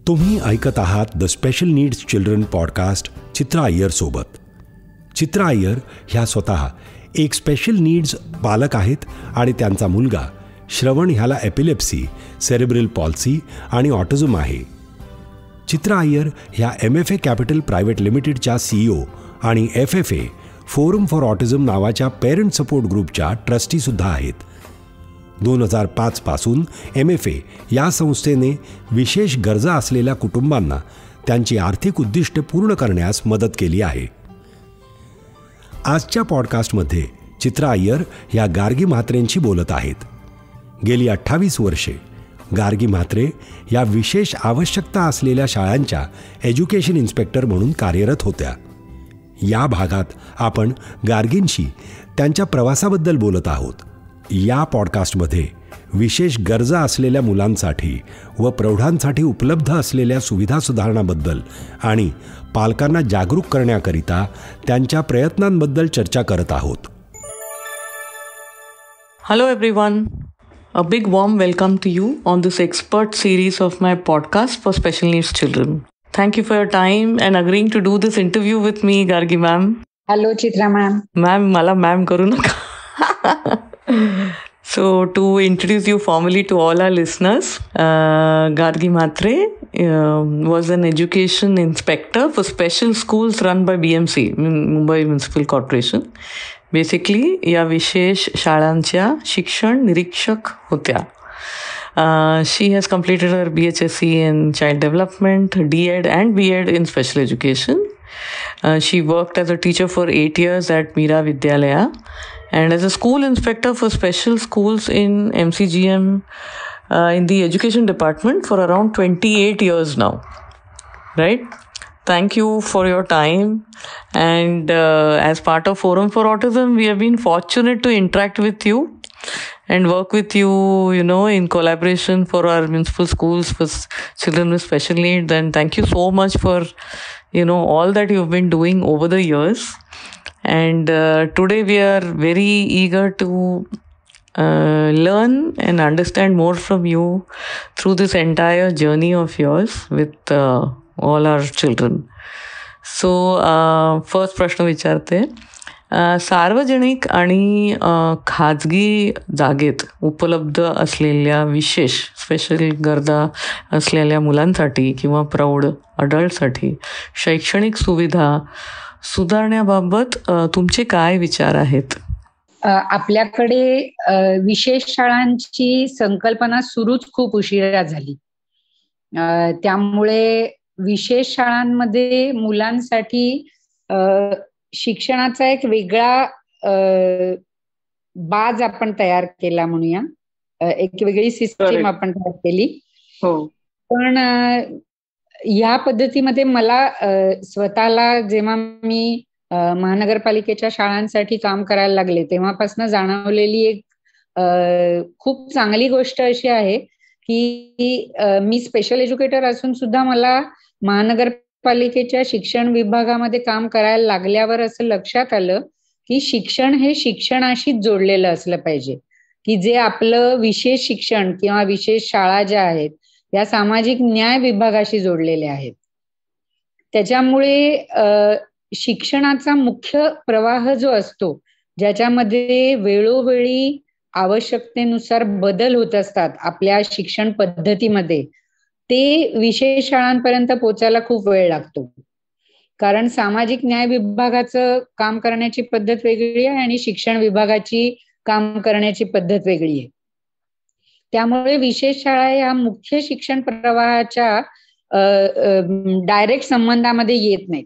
तुम्ही ऐकत आहात the special needs children podcast Chitra Iyer सोबत. चित्रा अय्यर ह्या स्वतः एक स्पेशल नीड्स पालक आहेत आणि त्यांचा मुलगा श्रवण ह्याला एपिलेप्सी, सेरेब्रल पॉल्सी आणि ऑटिझम आहे. चित्रा अय्यर ह्या MFA कॅपिटल प्रायव्हेट लिमिटेडच्या CEO आणि FFA फोरम फॉर ऑटिझम नावाच्या पेरेंट सपोर्ट ग्रुपच्या ट्रस्टीसुद्धा आहेत. 2005 पासून MFA या संस्थेने विशेष गरजा असलेल्या कुटुंबांना त्यांची आर्थिक उद्दिष्टे पूर्ण करण्यास मदत केली आहे. आजच्या पॉडकास्टमध्ये चित्रा अय्यर ह्या गार्गी म्हात्रेंशी बोलत आहेत. गेली 28 वर्षे गार्गी म्हात्रे या विशेष आवश्यकता असलेल्या शाळांच्या एज्युकेशन इन्स्पेक्टर म्हणून कार्यरत होत्या. या भागात आपण गार्गींशी त्यांच्या प्रवासाबद्दल बोलत आहोत. या पॉडकास्टमध्ये विशेष गरजा असलेल्या मुलांसाठी व प्रौढांसाठी उपलब्ध असलेल्या सुविधा सुधारणाबद्दल आणि पालकांना जागरूक करण्याकरिता त्यांच्या प्रयत्नांबद्दल चर्चा करत आहोत. Hello everyone. A big warm welcome to you on this expert series of my podcast for special needs children. Thank you for your time and agreeing to do this interview with me, Gargi ma'am. Hello, Chitra ma'am. Ma'am, mala ma'am karu naka. So, to introduce you formally to all our listeners, Gargi Mhatre was an education inspector for special schools run by BMC, Mumbai Municipal Corporation. Basically, या विशेष शाळांच्या शिक्षण निरीक्षक होत्या. She has completed her BHSC in Child Development, DEd and BEd in Special Education. She worked as a teacher for 8 years at Meera Vidyalaya and as a school inspector for special schools in MCGM in the Education Department for around 28 years now. Right? Thank you for your time. And as part of Forum for Autism, we have been fortunate to interact with you and work with you, in collaboration for our municipal schools for children with special needs. And thank you so much for, all that you've been doing over the years. And today we are very eager to learn and understand more from you through this entire journey of yours with all our children. So, first प्रश्न विचारते. सार्वजनिक आणि खाजगी जागेत उपलब्ध असलेल्या विशेष special गरजा असलेल्या मुलांसाठी किंवा प्रौढ अडल्टसाठी शैक्षणिक सुविधा सुधारण्याबाबत तुमचे काय विचार आहेत? आपल्याकडे विशेष शाळांची संकल्पना सुरूच खूप उशिरा झाली. त्यामुळे विशेष शाळांमध्ये मुलांसाठी शिक्षणाचा एक वेगळा बाज आपण तयार केला म्हणूया, एक वेगळी सिस्टीम आपण तयार केली. पण या पद्धतीमध्ये मला स्वतःला जेव्हा मी महानगरपालिकेच्या शाळांसाठी काम करायला लागले तेव्हापासून जाणवलेली एक खूप चांगली गोष्ट अशी आहे की मी स्पेशल एज्युकेटर असून सुद्धा मला महानगरपालिकेच्या शिक्षण विभागामध्ये काम करायला लागल्यावर असं लक्षात आलं की शिक्षण हे शिक्षणाशीच जोडलेलं असलं पाहिजे, की जे आपलं विशेष शिक्षण किंवा विशेष शाळा ज्या आहेत या सामाजिक न्याय विभागाशी जोडलेल्या आहेत. त्याच्यामुळे शिक्षणाचा मुख्य प्रवाह जो असतो, ज्याच्यामध्ये वेळोवेळी आवश्यकतेनुसार बदल होत असतात आपल्या शिक्षण पद्धतीमध्ये, ते विशेष शाळांपर्यंत पोहोचायला खूप वेळ लागतो. कारण सामाजिक न्याय विभागाचं काम करण्याची पद्धत वेगळी आहे आणि शिक्षण विभागाची काम करण्याची पद्धत वेगळी आहे. त्यामुळे विशेष शाळा या मुख्य शिक्षण प्रवाहाच्या डायरेक्ट संबंधामध्ये येत नाहीत.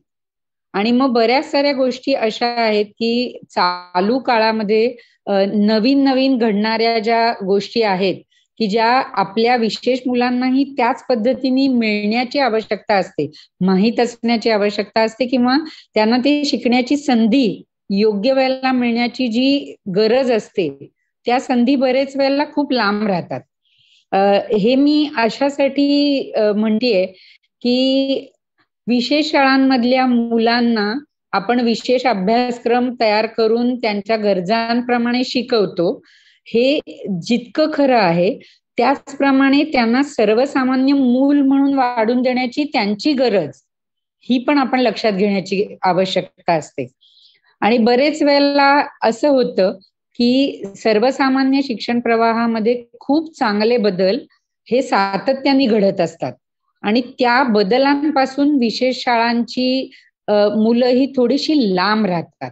आणि मग बऱ्याच साऱ्या गोष्टी अशा आहेत की चालू काळामध्ये नवीन नवीन घडणाऱ्या ज्या गोष्टी आहेत की ज्या आपल्या विशेष मुलांनाही त्याच पद्धतीने मिळण्याची आवश्यकता असते, माहीत असण्याची आवश्यकता असते, किंवा त्यांना ते शिकण्याची संधी योग्य वेळेला मिळण्याची जी गरज असते त्या संधी बरेच वेळेला खूप लांब राहतात. हे मी अशासाठी म्हणतेय की विशेष शाळांमधल्या मुलांना आपण विशेष अभ्यासक्रम तयार करून त्यांच्या गरजांप्रमाणे शिकवतो, हे जितकं खरं आहे त्याचप्रमाणे त्यांना सर्वसामान्य मूल म्हणून वाढून देण्याची त्यांची गरज ही पण आपण लक्षात घेण्याची आवश्यकता असते. आणि बरेच वेळेला असं होतं की सर्वसामान्य शिक्षण प्रवाहामध्ये खूप चांगले बदल हे सातत्याने घडत असतात आणि त्या बदलांपासून विशेष शाळांची मुलं ही थोडीशी लांब राहतात,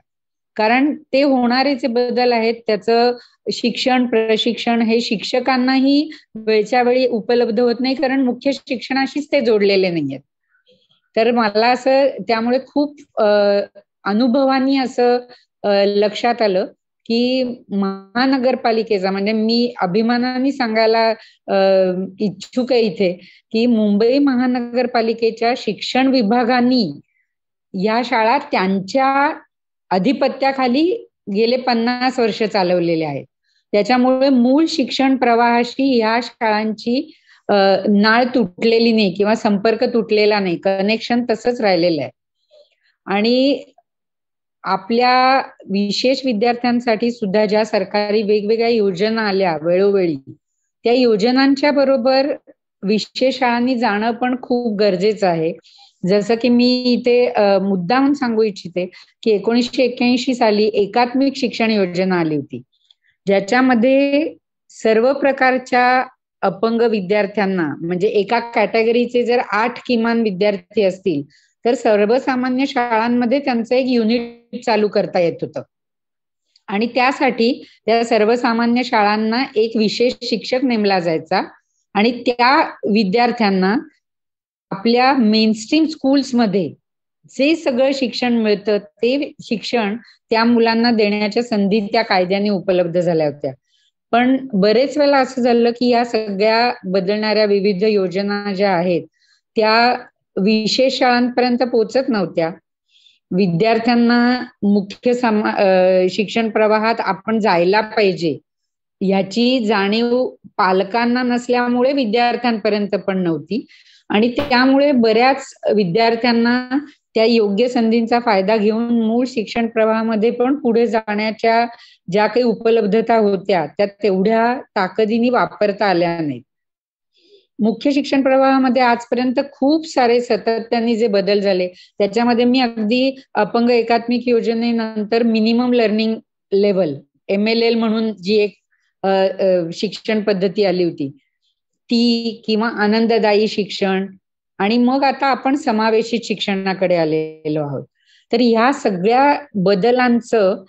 कारण ते होणारे जे बदल आहेत त्याचं शिक्षण प्रशिक्षण हे शिक्षकांनाही वेळच्या वेळी उपलब्ध होत नाही, कारण मुख्य शिक्षणाशीच ते जोडलेले नाहीयेत. तर मला असं त्यामुळे खूप अनुभवानी असं लक्षात आलं की महानगरपालिकेचा, म्हणजे मी अभिमानाने सांगायला इच्छुक आहे इथे की मुंबई महानगरपालिकेच्या शिक्षण विभागानी या शाळा त्यांच्या अधिपत्याखाली गेले 50 वर्ष चालवलेले आहेत. त्याच्यामुळे मूळ शिक्षण प्रवाहाशी या शाळांची नाळ तुटलेली नाही किंवा संपर्क तुटलेला नाही, कनेक्शन तसंच राहिलेलं आहे. आणि आपल्या विशेष विद्यार्थ्यांसाठी सुद्धा ज्या सरकारी वेगवेगळ्या योजना आल्या वेळोवेळी, त्या योजनांच्या बरोबर विशेष शाळांनी जाणं पण खूप गरजेचं आहे. जसं की मी इथे मुद्दाम सांगू इच्छिते की 1981 साली एकात्मिक शिक्षण योजना आली होती, ज्याच्यामध्ये सर्व प्रकारच्या अपंग विद्यार्थ्यांना, म्हणजे एका कॅटेगरीचे जर 8 किमान विद्यार्थी असतील तर सर्वसामान्य शाळांमध्ये त्यांचं एक युनिट चालू करता येत होतं. आणि त्यासाठी त्या सर्वसामान्य शाळांना एक विशेष शिक्षक नेमला जायचा आणि त्या विद्यार्थ्यांना आपल्या मेनस्ट्रीम स्कूल्समध्ये जे सगळं शिक्षण मिळतं ते शिक्षण त्या मुलांना देण्याच्या संधी त्या कायद्याने उपलब्ध झाल्या होत्या. पण बरेच वेळेला असं झालं की या सगळ्या बदलणाऱ्या विविध योजना ज्या आहेत त्या विशेष शाळांपर्यंत पोहोचत नव्हत्या. विद्यार्थ्यांना मुख्य शिक्षण प्रवाहात आपण जायला पाहिजे याची जाणीव पालकांना नसल्यामुळे विद्यार्थ्यांपर्यंत पण नव्हती आणि त्यामुळे बऱ्याच विद्यार्थ्यांना त्या योग्य संधींचा फायदा घेऊन मूळ शिक्षण प्रवाहामध्ये पण पुढे जाण्याच्या ज्या काही उपलब्धता होत्या त्या तेवढ्या ताकदीने वापरता आल्या नाहीत. मुख्य शिक्षण प्रवाहामध्ये आजपर्यंत खूप सारे सातत्याने जे बदल झाले त्याच्यामध्ये मी अगदी अपंग एकात्मिक योजनेनंतर मिनिमम लर्निंग लेव्हल MLL म्हणून जी एक शिक्षण पद्धती आली होती ती, किंवा आनंददायी शिक्षण, आणि मग आता आपण समावेशित शिक्षणाकडे आलेलो आहोत. तर ह्या सगळ्या बदलांचं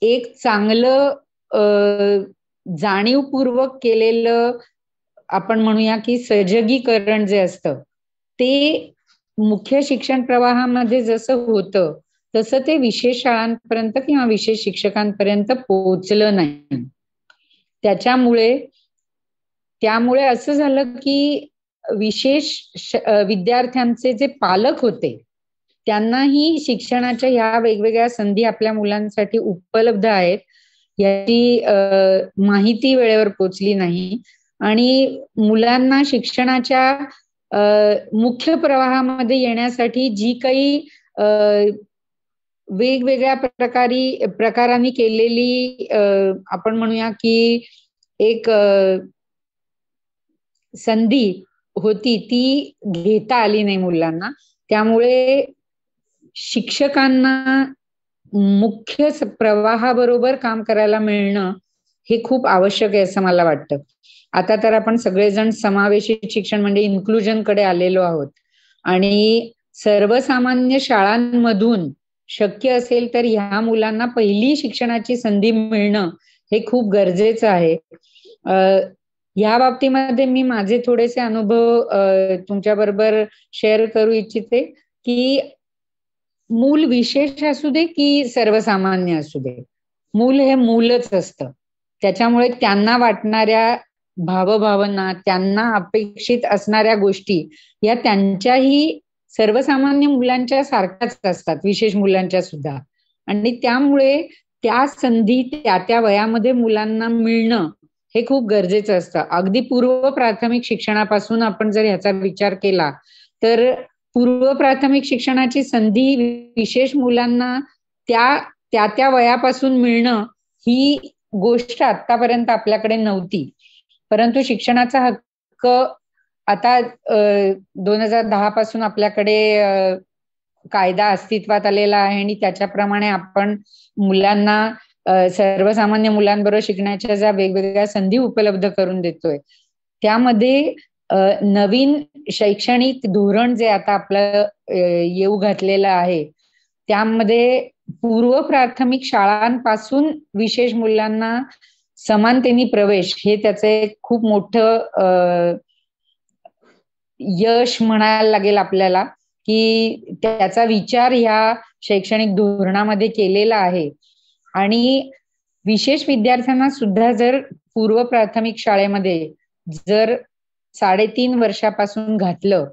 एक चांगलं जाणीवपूर्वक केलेलं आपण म्हणूया की सजगीकरण जे असतं ते मुख्य शिक्षण प्रवाहामध्ये जसं होतं तसं ते विशेष शाळांपर्यंत किंवा विशेष शिक्षकांपर्यंत पोहोचलं नाही. त्यामुळे असं झालं की विशेष विद्यार्थ्यांचे जे पालक होते त्यांनाही शिक्षणाच्या ह्या वेगवेगळ्या संधी आपल्या मुलांसाठी उपलब्ध आहेत याची माहिती वेळेवर पोचली नाही आणि मुलांना शिक्षणाच्या मुख्य प्रवाहामध्ये येण्यासाठी जी काही वेगवेगळ्या प्रकारांनी केलेली आपण म्हणूया की एक संधी होती ती घेता आली नाही मुलांना. त्यामुळे शिक्षकांना मुख्य प्रवाहाबरोबर काम करायला मिळणं हे खूप आवश्यक आहे असं मला वाटतं. आता तर आपण सगळेजण समावेशित शिक्षण म्हणजे इन्क्लुजन कडे आलेलो आहोत आणि सर्वसामान्य शाळांमधून शक्य असेल तर ह्या मुलांना पहिली शिक्षणाची संधी मिळणं हे खूप गरजेचं आहे. या बाबतीमध्ये मी माझे थोडेसे अनुभव तुमच्या बरोबर शेअर करू इच्छिते की मूल विशेष असू दे की सर्वसामान्य असू दे, मूल हे मूलच असतं. त्याच्यामुळे त्यांना वाटणाऱ्या भावभावना, त्यांना अपेक्षित असणाऱ्या गोष्टी या त्यांच्याही सर्वसामान्य मुलांच्या सारख्याच असतात, विशेष मुलांच्या सुद्धा. आणि त्यामुळे त्या संधी त्या वयामध्ये मुलांना मिळणं हे खूप गरजेचं असतं. अगदी पूर्व प्राथमिक शिक्षणापासून आपण जर ह्याचा विचार केला तर पूर्व प्राथमिक शिक्षणाची संधी विशेष मुलांना त्या वयापासून मिळणं ही गोष्ट आतापर्यंत आपल्याकडे नव्हती. परंतु शिक्षणाचा हक्क आता 2010 पासून आपल्याकडे कायदा अस्तित्वात आलेला आहे आणि त्याच्याप्रमाणे आपण मुलांना सर्वसामान्य मुलांबरोबर शिकण्याच्या ज्या वेगवेगळ्या संधी उपलब्ध करून देतोय, त्यामध्ये नवीन शैक्षणिक धोरण जे आता आपलं येऊ घातलेलं आहे, त्यामध्ये पूर्व प्राथमिक शाळांपासून विशेष मुलांना समानतेने प्रवेश हे त्याचं एक खूप मोठं यश म्हणायला लागेल आपल्याला, की त्याचा विचार ह्या शैक्षणिक धोरणामध्ये केलेला आहे. आणि विशेष विद्यार्थ्यांना सुद्धा जर पूर्व प्राथमिक शाळेमध्ये जर 3.5 वर्षापासून घातलं,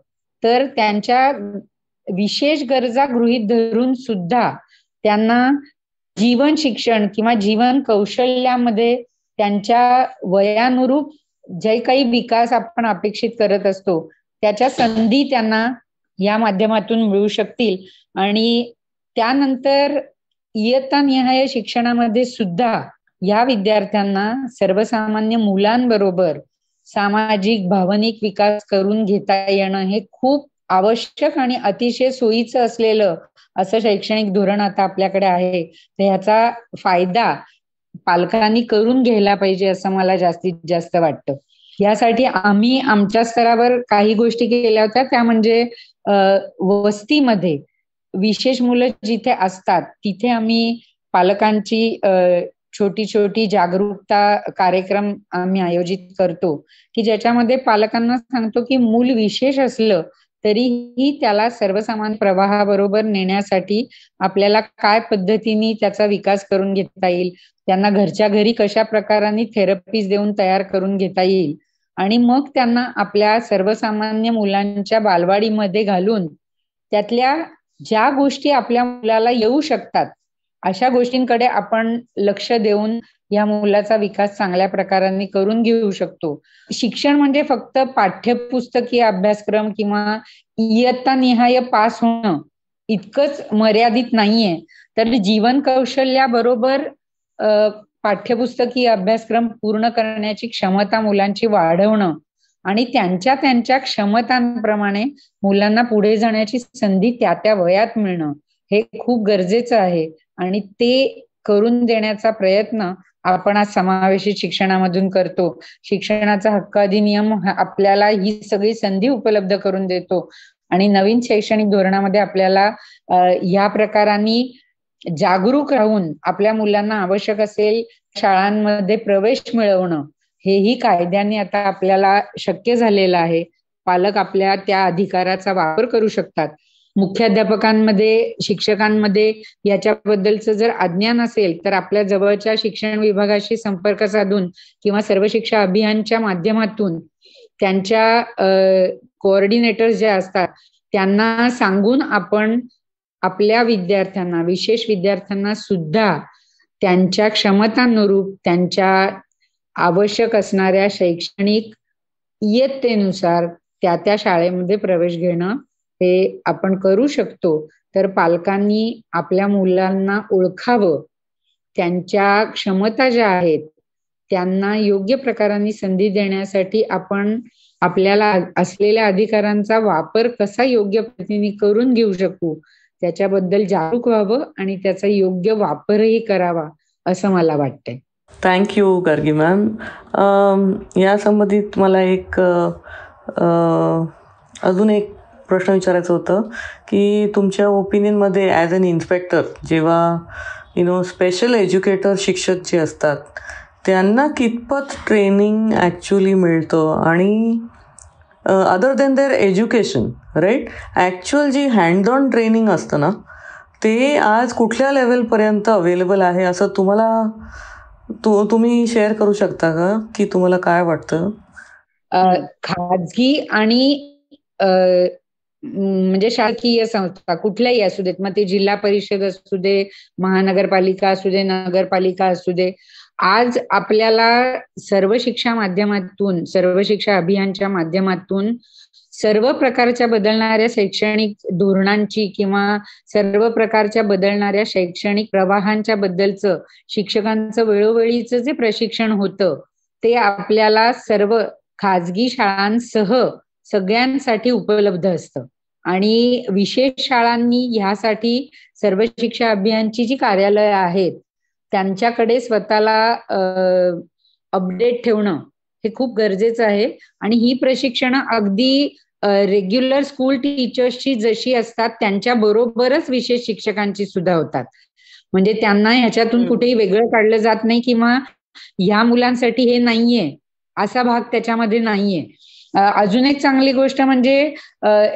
तर त्यांच्या विशेष गरजा गृहीत धरून सुद्धा त्यांना जीवन शिक्षण किंवा जीवन कौशल्यामध्ये त्यांच्या वयानुरूप जे काही विकास आपण अपेक्षित करत असतो त्याच्या संधी त्यांना या माध्यमातून मिळू शकतील. आणि त्यानंतर इयत्तानिहाय शिक्षणामध्ये सुद्धा या विद्यार्थ्यांना सर्वसामान्य मुलांबरोबर सामाजिक भावनिक विकास करून घेता येणं हे खूप आवश्यक आणि अतिशय सोयीचं असलेलं असं शैक्षणिक धोरण आता आपल्याकडे आहे. तर ह्याचा फायदा पालकांनी करून घ्यायला पाहिजे असं मला जास्तीत जास्त वाटतं. यासाठी आम्ही आमच्या स्तरावर काही गोष्टी केल्या होत्या, त्या म्हणजे वस्तीमध्ये विशेष मुलं जिथे असतात तिथे आम्ही पालकांची छोटी छोटी जागरूकता कार्यक्रम आम्ही आयोजित करतो, की ज्याच्यामध्ये पालकांना सांगतो की मूल विशेष असलं तरीही त्याला सर्वसामान्य प्रवाहाबरोबर नेण्यासाठी आपल्याला काय पद्धतीने त्याचा विकास करून घेता येईल, त्यांना घरच्या घरी कशा प्रकाराने थेरपीज देऊन तयार करून घेता येईल आणि मग त्यांना आपल्या सर्वसामान्य मुलांच्या बालवाडीमध्ये घालून त्यातल्या ज्या गोष्टी आपल्या मुलाला येऊ शकतात अशा गोष्टींकडे आपण लक्ष देऊन या मुलाचा विकास चांगल्या प्रकाराने करून घेऊ शकतो. शिक्षण म्हणजे फक्त पाठ्यपुस्तकीय अभ्यासक्रम किंवा इयत्तानिहाय पास होणं इतकंच मर्यादित नाहीये, तर जीवन कौशल्याबरोबर पाठ्यपुस्तकीय अभ्यासक्रम पूर्ण करण्याची क्षमता मुलांची वाढवणं आणि त्यांच्या क्षमतांप्रमाणे मुलांना पुढे जाण्याची संधी त्या वयात मिळणं हे खूप गरजेचं आहे. आणि ते करून देण्याचा प्रयत्न आपण आज समावेशित शिक्षणामधून करतो. शिक्षणाचा हक्क अधिनियम आपल्याला ही सगळी संधी उपलब्ध करून देतो आणि नवीन शैक्षणिक धोरणामध्ये आपल्याला या प्रकारांनी जागरूक राहून आपल्या मुलांना आवश्यक असेल शाळांमध्ये प्रवेश मिळवणं हेही कायद्याने आता आपल्याला शक्य झालेलं आहे. पालक आपल्या त्या अधिकाराचा वापर करू शकतात. मुख्याध्यापकांमध्ये शिक्षकांमध्ये याच्याबद्दलचं जर अज्ञान असेल तर आपल्या जवळच्या शिक्षण विभागाशी संपर्क साधून किंवा सर्व शिक्षा अभियानच्या माध्यमातून त्यांच्या कोऑर्डिनेटर्स जे असतात त्यांना सांगून आपण आपल्या विद्यार्थ्यांना विशेष विद्यार्थ्यांना सुद्धा त्यांच्या क्षमतांनुरूप त्यांच्या आवश्यक असणाऱ्या शैक्षणिक इयत्तेनुसार त्या शाळेमध्ये प्रवेश घेणं हे आपण करू शकतो. तर पालकांनी आपल्या मुलांना ओळखावं, त्यांच्या क्षमता ज्या आहेत त्यांना योग्य प्रकाराने संधी देण्यासाठी आपण आपल्याला असलेल्या अधिकारांचा वापर कसा योग्य पद्धतीने करून घेऊ शकू त्याच्याबद्दल जागरूक व्हावं आणि त्याचा योग्य वापरही करावा असं मला वाटतंय. Thank you Gargi ma'am. या संबंधित मला एक अजून एक प्रश्न विचारायचं होतं की तुमच्या ओपिनियनमध्ये ॲज अन इन्स्पेक्टर जेव्हा स्पेशल एज्युकेटर शिक्षक जे असतात त्यांना कितपत ट्रेनिंग ॲक्च्युली मिळतं आणि other than their education right actual जी हँड ऑन ट्रेनिंग असतं ना ते आज कुठल्या लेवलपर्यंत अवेलेबल आहे असं तुम्ही शेअर करू शकता का की तुम्हाला काय वाटतं? खाजगी आणि म्हणजे शासकीय संस्था कुठल्याही असू देत, मग ते जिल्हा परिषद असू दे, महानगरपालिका असू दे, नगरपालिका असू दे, आज आपल्याला सर्व शिक्षा माध्यमातून सर्व शिक्षा अभियानच्या माध्यमातून सर्व प्रकारच्या बदलणाऱ्या शैक्षणिक धोरणांची किंवा सर्व प्रकारच्या बदलणाऱ्या शैक्षणिक प्रवाहांच्या बद्दलचं शिक्षकांचं वेळोवेळीचं जे प्रशिक्षण होतं ते आपल्याला सर्व खाजगी शाळांसह सगळ्यांसाठी उपलब्ध असतं. आणि विशेष शाळांनी ह्यासाठी सर्व शिक्षा अभियानची जी कार्यालय आहेत त्यांच्याकडे स्वतःला अपडेट ठेवणं हे खूप गरजेचं आहे. आणि ही प्रशिक्षणं अगदी रेग्युलर स्कूल टीचर्सची जशी असतात त्यांच्या बरोबरच विशेष शिक्षकांची सुद्धा होतात. म्हणजे त्यांना ह्याच्यातून कुठेही वेगळं काढलं जात नाही किंवा ह्या मुलांसाठी हे नाहीये असा भाग त्याच्यामध्ये नाहीये. अजून एक चांगली गोष्ट म्हणजे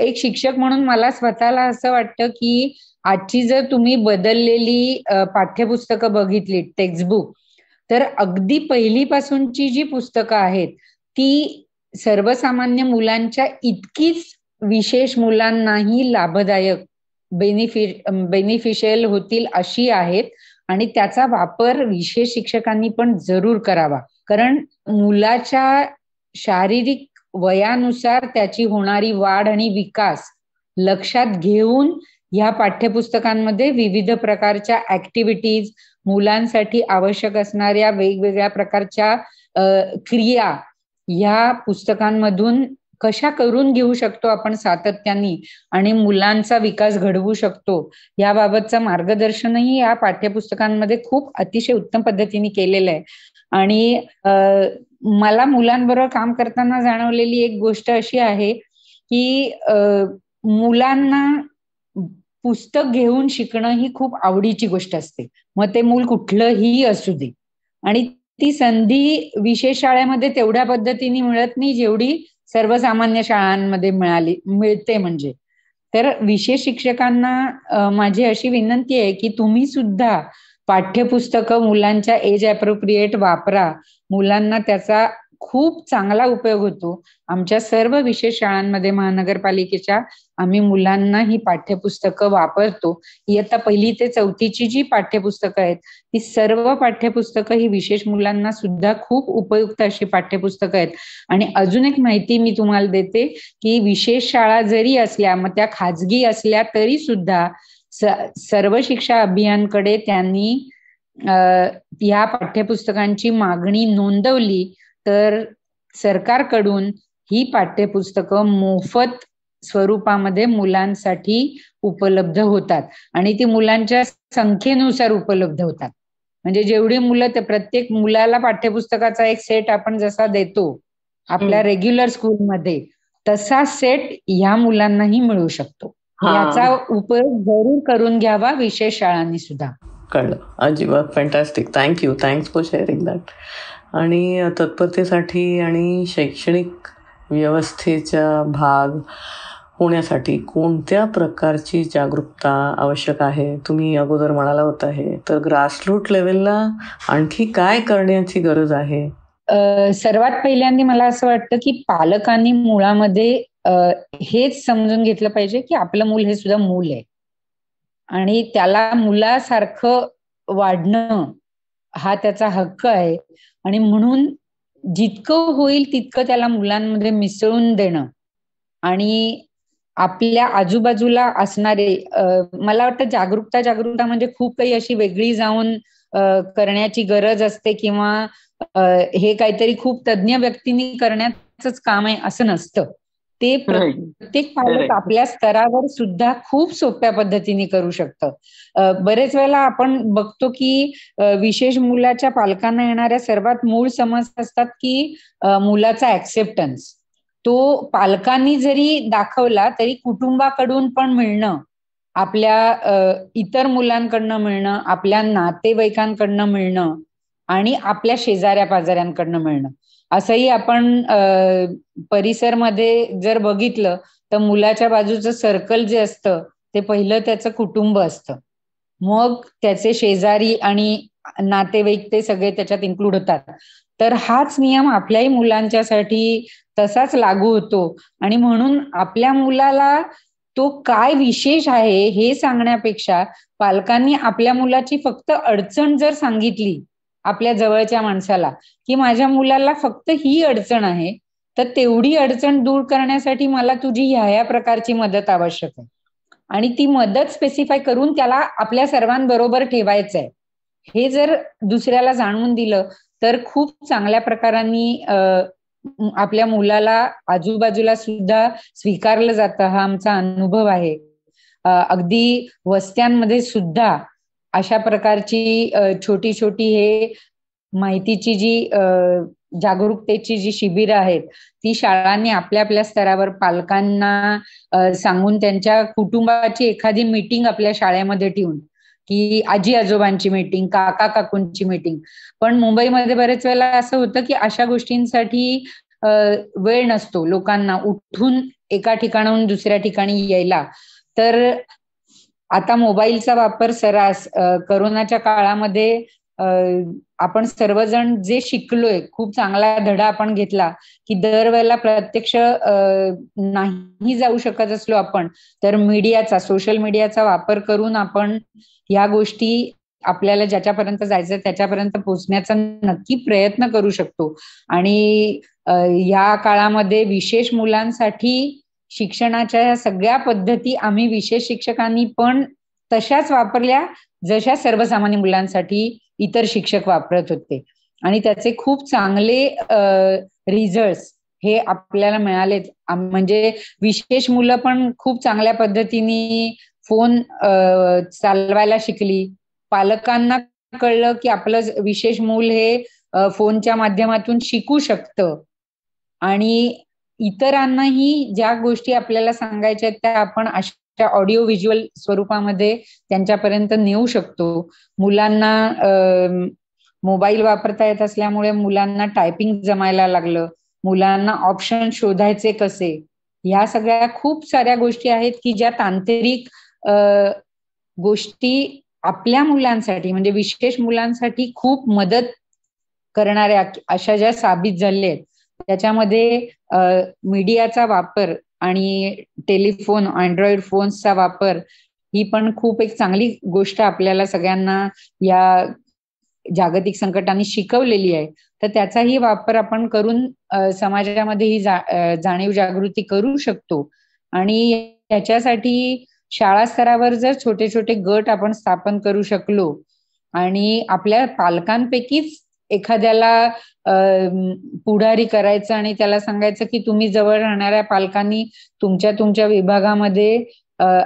एक शिक्षक म्हणून मला स्वतःला असं वाटतं की आजची जर तुम्ही बदललेली पाठ्यपुस्तकं बघितली, टेक्स्टबुक, तर अगदी पहिलीपासूनची जी पुस्तकं आहेत ती सर्वसामान्य मुलांच्या इतकीच विशेष मुलांनाही लाभदायक बेनिफिशियल होतील अशी आहेत. आणि त्याचा वापर विशेष शिक्षकांनी पण जरूर करावा. कारण मुलाच्या शारीरिक वयानुसार त्याची होणारी वाढ आणि विकास लक्षात घेऊन ह्या पाठ्यपुस्तकांमध्ये विविध प्रकारच्या ऍक्टिव्हिटीज, मुलांसाठी आवश्यक असणाऱ्या वेगवेगळ्या प्रकारच्या क्रिया ह्या पुस्तकांमधून कशा करून घेऊ शकतो आपण सातत्याने आणि मुलांचा विकास घडवू शकतो याबाबतचं मार्गदर्शनही या पाठ्यपुस्तकांमध्ये खूप अतिशय उत्तम पद्धतीने केलेलं आहे. आणि मला मुलांबरोबर काम करताना जाणवलेली एक गोष्ट अशी आहे की मुलांना पुस्तक घेऊन शिकणं ही खूप आवडीची गोष्ट असते, मग ते मूल कुठलंही असू दे. आणि ती संधी विशेष शाळेमध्ये तेवढ्या पद्धतीने मिळत नाही जेवढी सर्वसामान्य शाळांमध्ये मिळते. म्हणजे तर विशेष शिक्षकांना माझी अशी विनंती आहे की तुम्ही सुद्धा पाठ्यपुस्तकं मुलांच्या एज अप्रोप्रिएट वापरा. मुलांना त्याचा खूप चांगला उपयोग होतो. आमच्या सर्व विशेष शाळांमध्ये महानगरपालिकेच्या आम्ही मुलांना ही पाठ्यपुस्तकं वापरतो. इयत्ता 1ली ते 4थीची जी पाठ्यपुस्तकं आहेत ती सर्व पाठ्यपुस्तकं ही विशेष मुलांना सुद्धा खूप उपयुक्त अशी पाठ्यपुस्तकं आहेत. आणि अजून एक माहिती मी तुम्हाला देते की विशेष शाळा जरी असल्या, मग त्या खाजगी असल्या तरी सुद्धा सर्व शिक्षा अभियानकडे त्यांनी या पाठ्यपुस्तकांची मागणी नोंदवली तर सरकारकडून ही पाठ्यपुस्तकं मोफत स्वरूपामध्ये मुलांसाठी उपलब्ध होतात. आणि ती मुलांच्या संख्येनुसार उपलब्ध होतात. म्हणजे जेवढी मुलं, तर प्रत्येक मुलाला पाठ्यपुस्तकाचा एक सेट आपण जसा देतो आपल्या रेग्युलर स्कूलमध्ये, तसा सेट ह्या मुलांनाही मिळू शकतो. याचा उपयोग जरूर करून घ्यावा विशेष शाळांनी सुद्धा. कळलं. अजिबात fantastic. Thank you for sharing that. आणि तत्परतेसाठी आणि शैक्षणिक व्यवस्थेचा भाग होण्यासाठी कोणत्या प्रकारची जागरूकता आवश्यक आहे? तुम्ही अगोदर म्हणाला होता हे, तर ग्रासरूट लेवलला आणखी काय करण्याची गरज आहे? सर्वात पहिल्यांदा मला असं वाटतं की पालकांनी मुळामध्ये हेच समजून घेतलं पाहिजे की आपलं मूल हे सुद्धा मूल आहे आणि त्याला मुलासारखं वाढणं हा त्याचा हक्क आहे. आणि म्हणून जितकं होईल तितकं त्याला मुलांमध्ये मिसळून देणं आणि आपल्या आजूबाजूला असणारे, मला वाटतं जागरूकता म्हणजे खूप काही अशी वेगळी जाऊन करण्याची गरज असते किंवा हे काहीतरी खूप तज्ञ व्यक्तींनी करण्याचंच काम आहे असं नसतं. ते प्रत्येक पालक आपल्या स्तरावर सुद्धा खूप सोप्या पद्धतीने करू शकतं. बरेच वेळेला आपण बघतो की विशेष मुलाच्या पालकांना येणाऱ्या सर्वात मूळ समस्या असतात की मुलाचा ऍक्सेप्टन्स. तो पालकांनी जरी दाखवला तरी कुटुंबाकडून पण मिळणं, आपल्या इतर मुलांकडनं मिळणं, आपल्या नातेवाईकांकडनं मिळणं आणि आपल्या शेजाऱ्या पाजाऱ्यांकडनं मिळणं. असंही आपण परिसरमध्ये जर बघितलं तर मुलाच्या बाजूचं सर्कल जे असतं ते पहिलं त्याचं कुटुंब असतं, मग त्याचे शेजारी आणि नातेवाईक ते सगळे त्याच्यात इन्क्लूड होतात. तर हाच नियम आपल्याही मुलांच्यासाठी तसाच लागू होतो. आणि म्हणून आपल्या मुलाला तो काय विशेष आहे हे सांगण्यापेक्षा पालकांनी आपल्या मुलाची फक्त अडचण जर सांगितली आपल्या जवळच्या माणसाला की माझ्या मुलाला फक्त ही अडचण आहे, तर तेवढी अडचण दूर करण्यासाठी मला तुझी ह्या प्रकारची मदत आवश्यक आहे. आणि ती मदत स्पेसिफाय करून त्याला आपल्या सर्वांबरोबर ठेवायचं आहे हे जर दुसऱ्याला जाणवून दिलं तर खूप चांगल्या प्रकाराने आपल्या मुलाला आजूबाजूला सुद्धा स्वीकारलं जातं, हा आमचा अनुभव आहे. अगदी वस्त्यांमध्ये सुद्धा अशा प्रकारची छोटी छोटी हे माहितीची जी जागरूकतेची जी शिबिरं आहेत ती शाळांनी आपल्या आपल्या स्तरावर पालकांना सांगून त्यांच्या कुटुंबाची एखादी मीटिंग आपल्या शाळेमध्ये ठेवून, की आजी आजोबांची मीटिंग, काका काकूंची मीटिंग. पण मुंबईमध्ये बरेच वेळेला असं होतं की अशा गोष्टींसाठी वेळ नसतो लोकांना उठून एका ठिकाणाहून दुसऱ्या ठिकाणी यायला. तर आता मोबाईलचा वापर सर्रास करोनाच्या काळामध्ये आपण सर्वजण जे शिकलोय, खूप चांगला धडा आपण घेतला की दरवेळेला प्रत्यक्ष नाही जाऊ शकत असलो आपण, तर मीडियाचा, सोशल मीडियाचा वापर करून आपण या गोष्टी आपल्याला ज्याच्यापर्यंत जायचं त्याच्यापर्यंत पोहोचण्याचा नक्की प्रयत्न करू शकतो. आणि या काळामध्ये विशेष मुलांसाठी शिक्षणाच्या या सगळ्या पद्धती आम्ही विशेष शिक्षकांनी पण तशाच वापरल्या जशा सर्वसामान्य मुलांसाठी इतर शिक्षक वापरत होते. आणि त्याचे खूप चांगले रिझल्ट्स हे आपल्याला मिळालेत. म्हणजे विशेष मुलं पण खूप चांगल्या पद्धतीने फोन चालवायला शिकली. पालकांना कळलं की आपलं विशेष मूल हे फोनच्या माध्यमातून शिकू शकतं. आणि इतरांनाही ज्या गोष्टी आपल्याला सांगायच्या आहेत त्या आपण अशा ऑडिओ व्हिज्युअल स्वरूपामध्ये त्यांच्यापर्यंत नेऊ शकतो. मुलांना मोबाईल वापरता येत असल्यामुळे मुलांना टायपिंग जमायला लागलं, मुलांना ऑप्शन शोधायचे कसे, ह्या सगळ्या खूप साऱ्या गोष्टी आहेत की ज्या तांत्रिक गोष्टी आपल्या मुलांसाठी म्हणजे विशेष मुलांसाठी खूप मदत करणाऱ्या अशा ज्या साबित झाल्या आहेत. त्याच्यामध्ये मीडियाचा वापर आणि टेलिफोन, अँड्रॉइड फोन्सचा वापर ही पण खूप एक चांगली गोष्ट आपल्याला सगळ्यांना या जागतिक संकटाने शिकवलेली आहे. तर त्याचाही वापर आपण करून समाजामध्ये ही जाणीव जागृती करू शकतो. आणि याच्यासाठी शाळा स्तरावर जर छोटे छोटे गट आपण स्थापन करू शकलो आणि आपल्या पालकांपैकीच एखाद्याला पुढारी करायचं आणि त्याला सांगायचं की तुम्ही जवळ राहणाऱ्या पालकांनी तुमच्या विभागामध्ये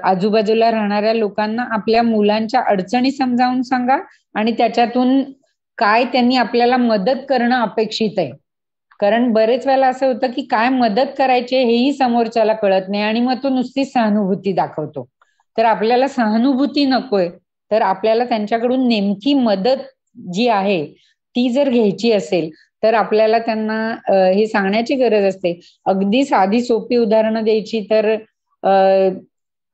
आजूबाजूला राहणाऱ्या लोकांना आपल्या मुलांच्या अडचणी समजावून सांगा आणि त्याच्यातून काय त्यांनी आपल्याला मदत करणं अपेक्षित आहे. कारण बरेच वेळेला असं होतं की काय मदत करायची हेही समोरच्याला कळत नाही आणि मग तो नुसती सहानुभूती दाखवतो. तर आपल्याला सहानुभूती नकोय, तर आपल्याला त्यांच्याकडून नेमकी मदत जी आहे ती जर घ्यायची असेल तर आपल्याला त्यांना हे सांगण्याची गरज असते. अगदी साधी सोपी उदाहरणं द्यायची तर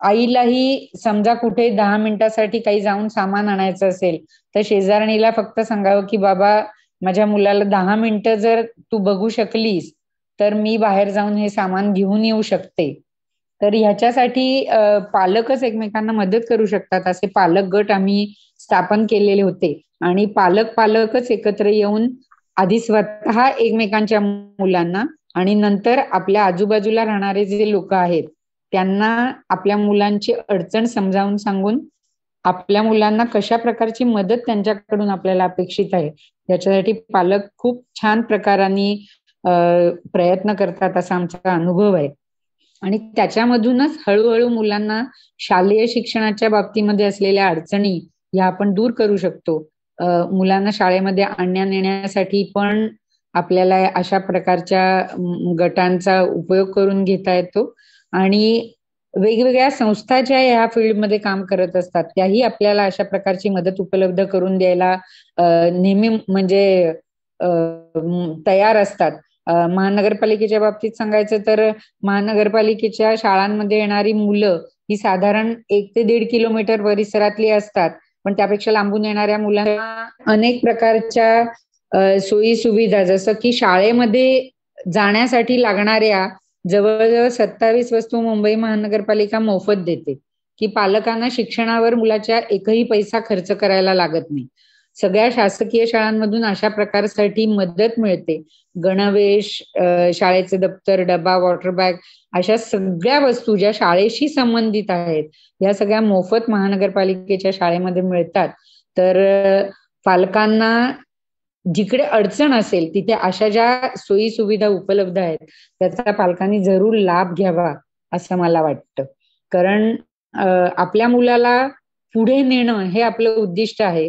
आईलाही समजा कुठे 10 मिनिटासाठी काही जाऊन सामान आणायचं असेल तर शेजारणीला फक्त सांगावं की बाबा माझ्या मुलाला 10 मिनिटं जर तू बघू शकलीस तर मी बाहेर जाऊन हे सामान घेऊन येऊ शकते. तर ह्याच्यासाठी पालकच एकमेकांना मदत करू शकतात असे पालक गट आम्ही स्थापन केलेले होते. आणि पालकच एकत्र येऊन आधी स्वतः एकमेकांच्या मुलांना आणि नंतर आपल्या आजूबाजूला राहणारे जे लोक आहेत त्यांना आपल्या मुलांची अडचण समजावून सांगून आपल्या मुलांना कशा प्रकारची मदत त्यांच्याकडून आपल्याला अपेक्षित आहे याच्यासाठी पालक खूप छान प्रकाराने प्रयत्न करतात असा आमचा अनुभव आहे. आणि त्याच्यामधूनच हळूहळू मुलांना शालेय शिक्षणाच्या बाबतीमध्ये असलेल्या अडचणी या आपण दूर करू शकतो. मुलांना शाळेमध्ये आणण्या नेण्यासाठी पण आपल्याला अशा प्रकारच्या गटांचा उपयोग करून घेता येतो. आणि वेगवेगळ्या संस्था ज्या ह्या फील्डमध्ये काम करत असतात त्याही आपल्याला अशा प्रकारची मदत उपलब्ध करून द्यायला नेहमी म्हणजे तयार असतात. महानगरपालिकेच्या बाबतीत सांगायचं तर महानगरपालिकेच्या शाळांमध्ये येणारी मुलं ही साधारण 1 ते 1.5 किलोमीटर परिसरातली असतात. पण त्यापेक्षा लांबून येणाऱ्या मुलांना अनेक प्रकारच्या सोयी सुविधा जसं की शाळेमध्ये जाण्यासाठी लागणाऱ्या जवळजवळ 27 वस्तू मुंबई महानगरपालिका मोफत देते की पालकांना शिक्षणावर मुलाच्या एकही पैसा खर्च करायला लागत नाही. सगळ्या शासकीय शाळांमधून अशा प्रकारसाठी मदत मिळते. गणवेश, शाळेचे दप्तर, डबा, वॉटर बॅग अशा सगळ्या वस्तू ज्या शाळेशी संबंधित आहेत या सगळ्या मोफत महानगरपालिकेच्या शाळेमध्ये मिळतात. तर पालकांना जिकडे अडचण असेल तिथे अशा ज्या सोयी सुविधा उपलब्ध आहेत त्याचा पालकांनी जरूर लाभ घ्यावा असं मला वाटतं. कारण आपल्या मुलाला पुढे नेणं हे आपलं उद्दिष्ट आहे.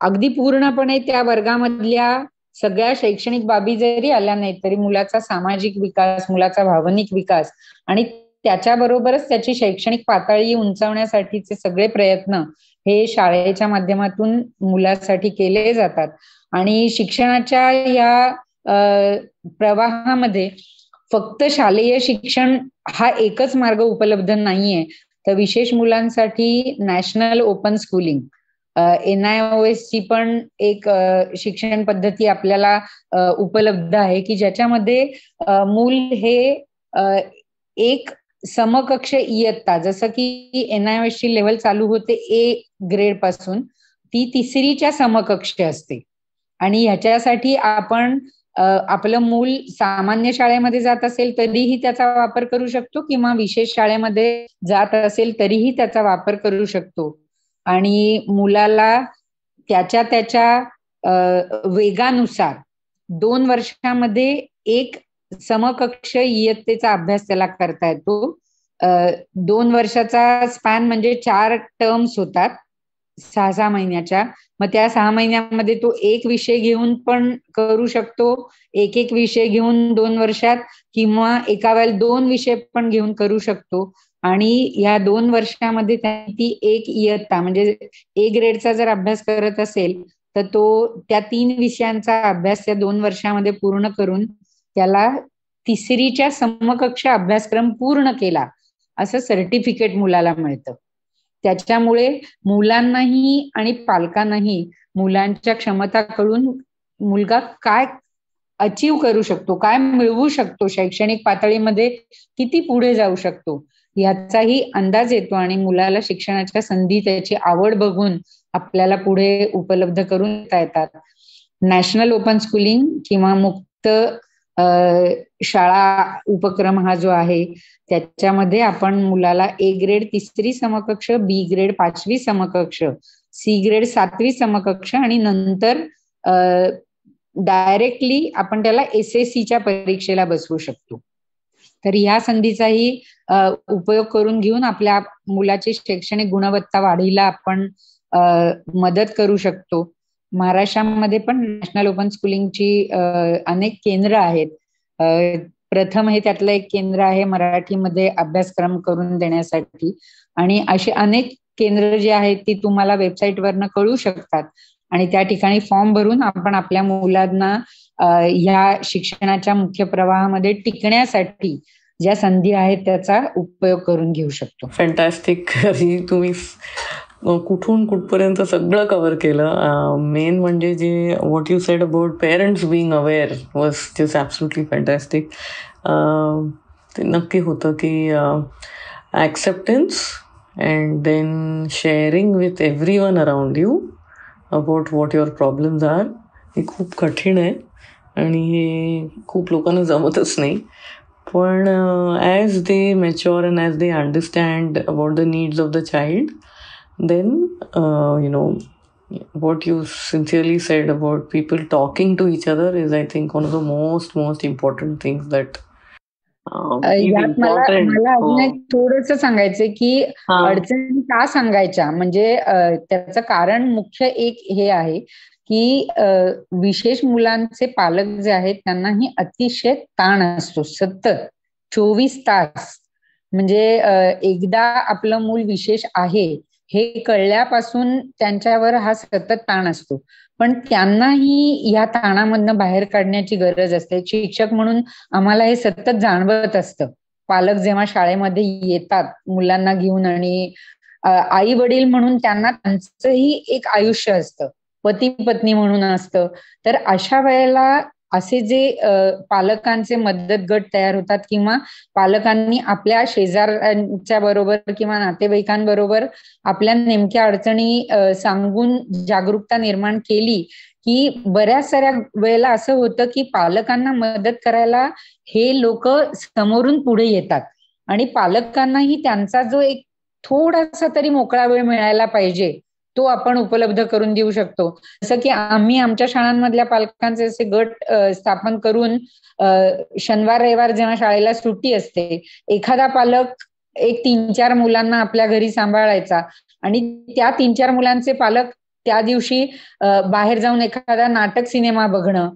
अगदी पूर्णपणे त्या वर्गामधल्या सगळ्या शैक्षणिक बाबी जरी आल्या नाहीत तरी मुलाचा सामाजिक विकास, मुलाचा भावनिक विकास आणि त्याच्याबरोबरच त्याची शैक्षणिक पातळी उंचावण्यासाठीचे सगळे प्रयत्न हे शाळेच्या माध्यमातून मुलासाठी केले जातात. आणि शिक्षणाच्या या प्रवाहामध्ये फक्त शालेय शिक्षण हा एकच मार्ग उपलब्ध नाहीये, तर विशेष मुलांसाठी नॅशनल ओपन स्कूलिंग NIOS ची पण एक शिक्षण पद्धती आपल्याला उपलब्ध आहे की ज्याच्यामध्ये मूल हे एक समकक्ष इयत्ता, जसं की NIOS ची लेवल चालू होते A ग्रेड पासून, ती तिसरीच्या समकक्ष असते. आणि ह्याच्यासाठी आपण आपलं मूल सामान्य शाळेमध्ये जात असेल तरीही त्याचा वापर करू शकतो किंवा विशेष शाळेमध्ये जात असेल तरीही त्याचा वापर करू शकतो. आणि मुलाला त्याच्या वेगानुसार 2 वर्षामध्ये एक समकक्ष इयत्तेचा अभ्यास त्याला करता येतो. 2 वर्षाचा स्पॅन म्हणजे 4 टर्म्स होतात 6 महिन्याच्या. मग त्या 6 महिन्यामध्ये तो एक विषय घेऊन पण करू शकतो, एक विषय घेऊन 2 वर्षात, किंवा एका वेळेला 2 विषय पण घेऊन करू शकतो. आणि या 2 वर्षामध्ये ती एक इयत्ता म्हणजे A ग्रेडचा जर अभ्यास करत असेल तर तो त्या 3 विषयांचा अभ्यास त्या 2 वर्षामध्ये पूर्ण करून त्याला तिसरीच्या समकक्ष अभ्यासक्रम पूर्ण केला असं सर्टिफिकेट मुलाला मिळतं. त्याच्यामुळे मुलांनाही आणि पालकांनाही मुलांच्या क्षमता कळून मुलगा काय अचीव करू शकतो, काय मिळवू शकतो, शैक्षणिक पातळीमध्ये किती पुढे जाऊ शकतो याचाही अंदाज येतो. आणि मुलाला शिक्षणाच्या संधी त्याची आवड बघून आपल्याला पुढे उपलब्ध करून देता येतात. नॅशनल ओपन स्कूलिंग किंवा मुक्त शाळा उपक्रम हा जो आहे त्याच्यामध्ये आपण मुलाला A ग्रेड 3री समकक्ष, B ग्रेड 5वी समकक्ष, C ग्रेड 7वी समकक्ष आणि नंतर डायरेक्टली आपण त्याला SSCच्या परीक्षेला बसवू शकतो. तर या संधीचाही उपयोग करून घेऊन आपल्या मुलाची शैक्षणिक गुणवत्ता वाढीला आपण मदत करू शकतो. महाराष्ट्रामध्ये पण नॅशनल ओपन स्कूलिंगची अनेक केंद्र आहेत. प्रथम हे त्यातलं एक केंद्र आहे मराठीमध्ये अभ्यासक्रम करून देण्यासाठी. आणि असे अनेक केंद्र जे आहेत ती तुम्हाला वेबसाईटवरनं कळू शकतात. आणि त्या ठिकाणी फॉर्म भरून आपण आपल्या मुलांना ह्या शिक्षणाच्या मुख्य प्रवाहामध्ये टिकण्यासाठी ज्या संधी आहेत त्याचा उपयोग करून घेऊ शकतो. फॅन्टॅस्टिक. तुम्ही कुठून कुठपर्यंत सगळं कव्हर केलं. मेन म्हणजे जे what you said about parents being aware was just absolutely fantastic. ते नक्की होतं की acceptance and then sharing with every one around you about what your problems are. हे खूप कठीण आहे आणि हे खूप लोकांना जमतच नाही. पण as they mature and as they understand about the needs of the child, then what you sincerely said about people talking to each other is, I think, one of the most important things that मला थोडंसं सांगायचंय की अडचणी का सांगायच्या, म्हणजे त्याचं कारण मुख्य एक हे आहे की विशेष मुलांचे पालक जे आहेत त्यांनाही अतिशय ताण असतो सतत 24 तास. म्हणजे एकदा आपलं मूल विशेष आहे हे कळल्यापासून त्यांच्यावर हा सतत ताण असतो. पण त्यांनाही या ताणामधनं बाहेर काढण्याची गरज असते. शिक्षक म्हणून आम्हाला हे सतत जाणवत असतं. पालक जेव्हा शाळेमध्ये येतात मुलांना घेऊन आणि आई वडील म्हणून त्यांना त्यांचंही एक आयुष्य असतं, पती पत्नी म्हणून असतं. तर अशा वेळेला असे जे पालकांचे मदत गट तयार होतात किंवा पालकांनी आपल्या शेजाऱ्यांच्या बरोबर किंवा नातेवाईकांबरोबर आपल्या नेमक्या अडचणी सांगून जागरूकता निर्माण केली की बऱ्याच साऱ्या वेळेला असं होतं की पालकांना मदत करायला हे लोक समोरून पुढे येतात. आणि पालकांनाही त्यांचा जो एक थोडासा तरी मोकळा वेळ मिळायला पाहिजे तो आपण उपलब्ध करून देऊ शकतो. जसं की आम्ही आमच्या शाळांमधल्या पालकांचे असे गट स्थापन करून शनिवार रविवार जेव्हा शाळेला सुट्टी असते, एखादा पालक एक 3-4 मुलांना आपल्या घरी सांभाळायचा आणि त्या 3-4 मुलांचे पालक त्या दिवशी बाहेर जाऊन एखादा नाटक सिनेमा बघणं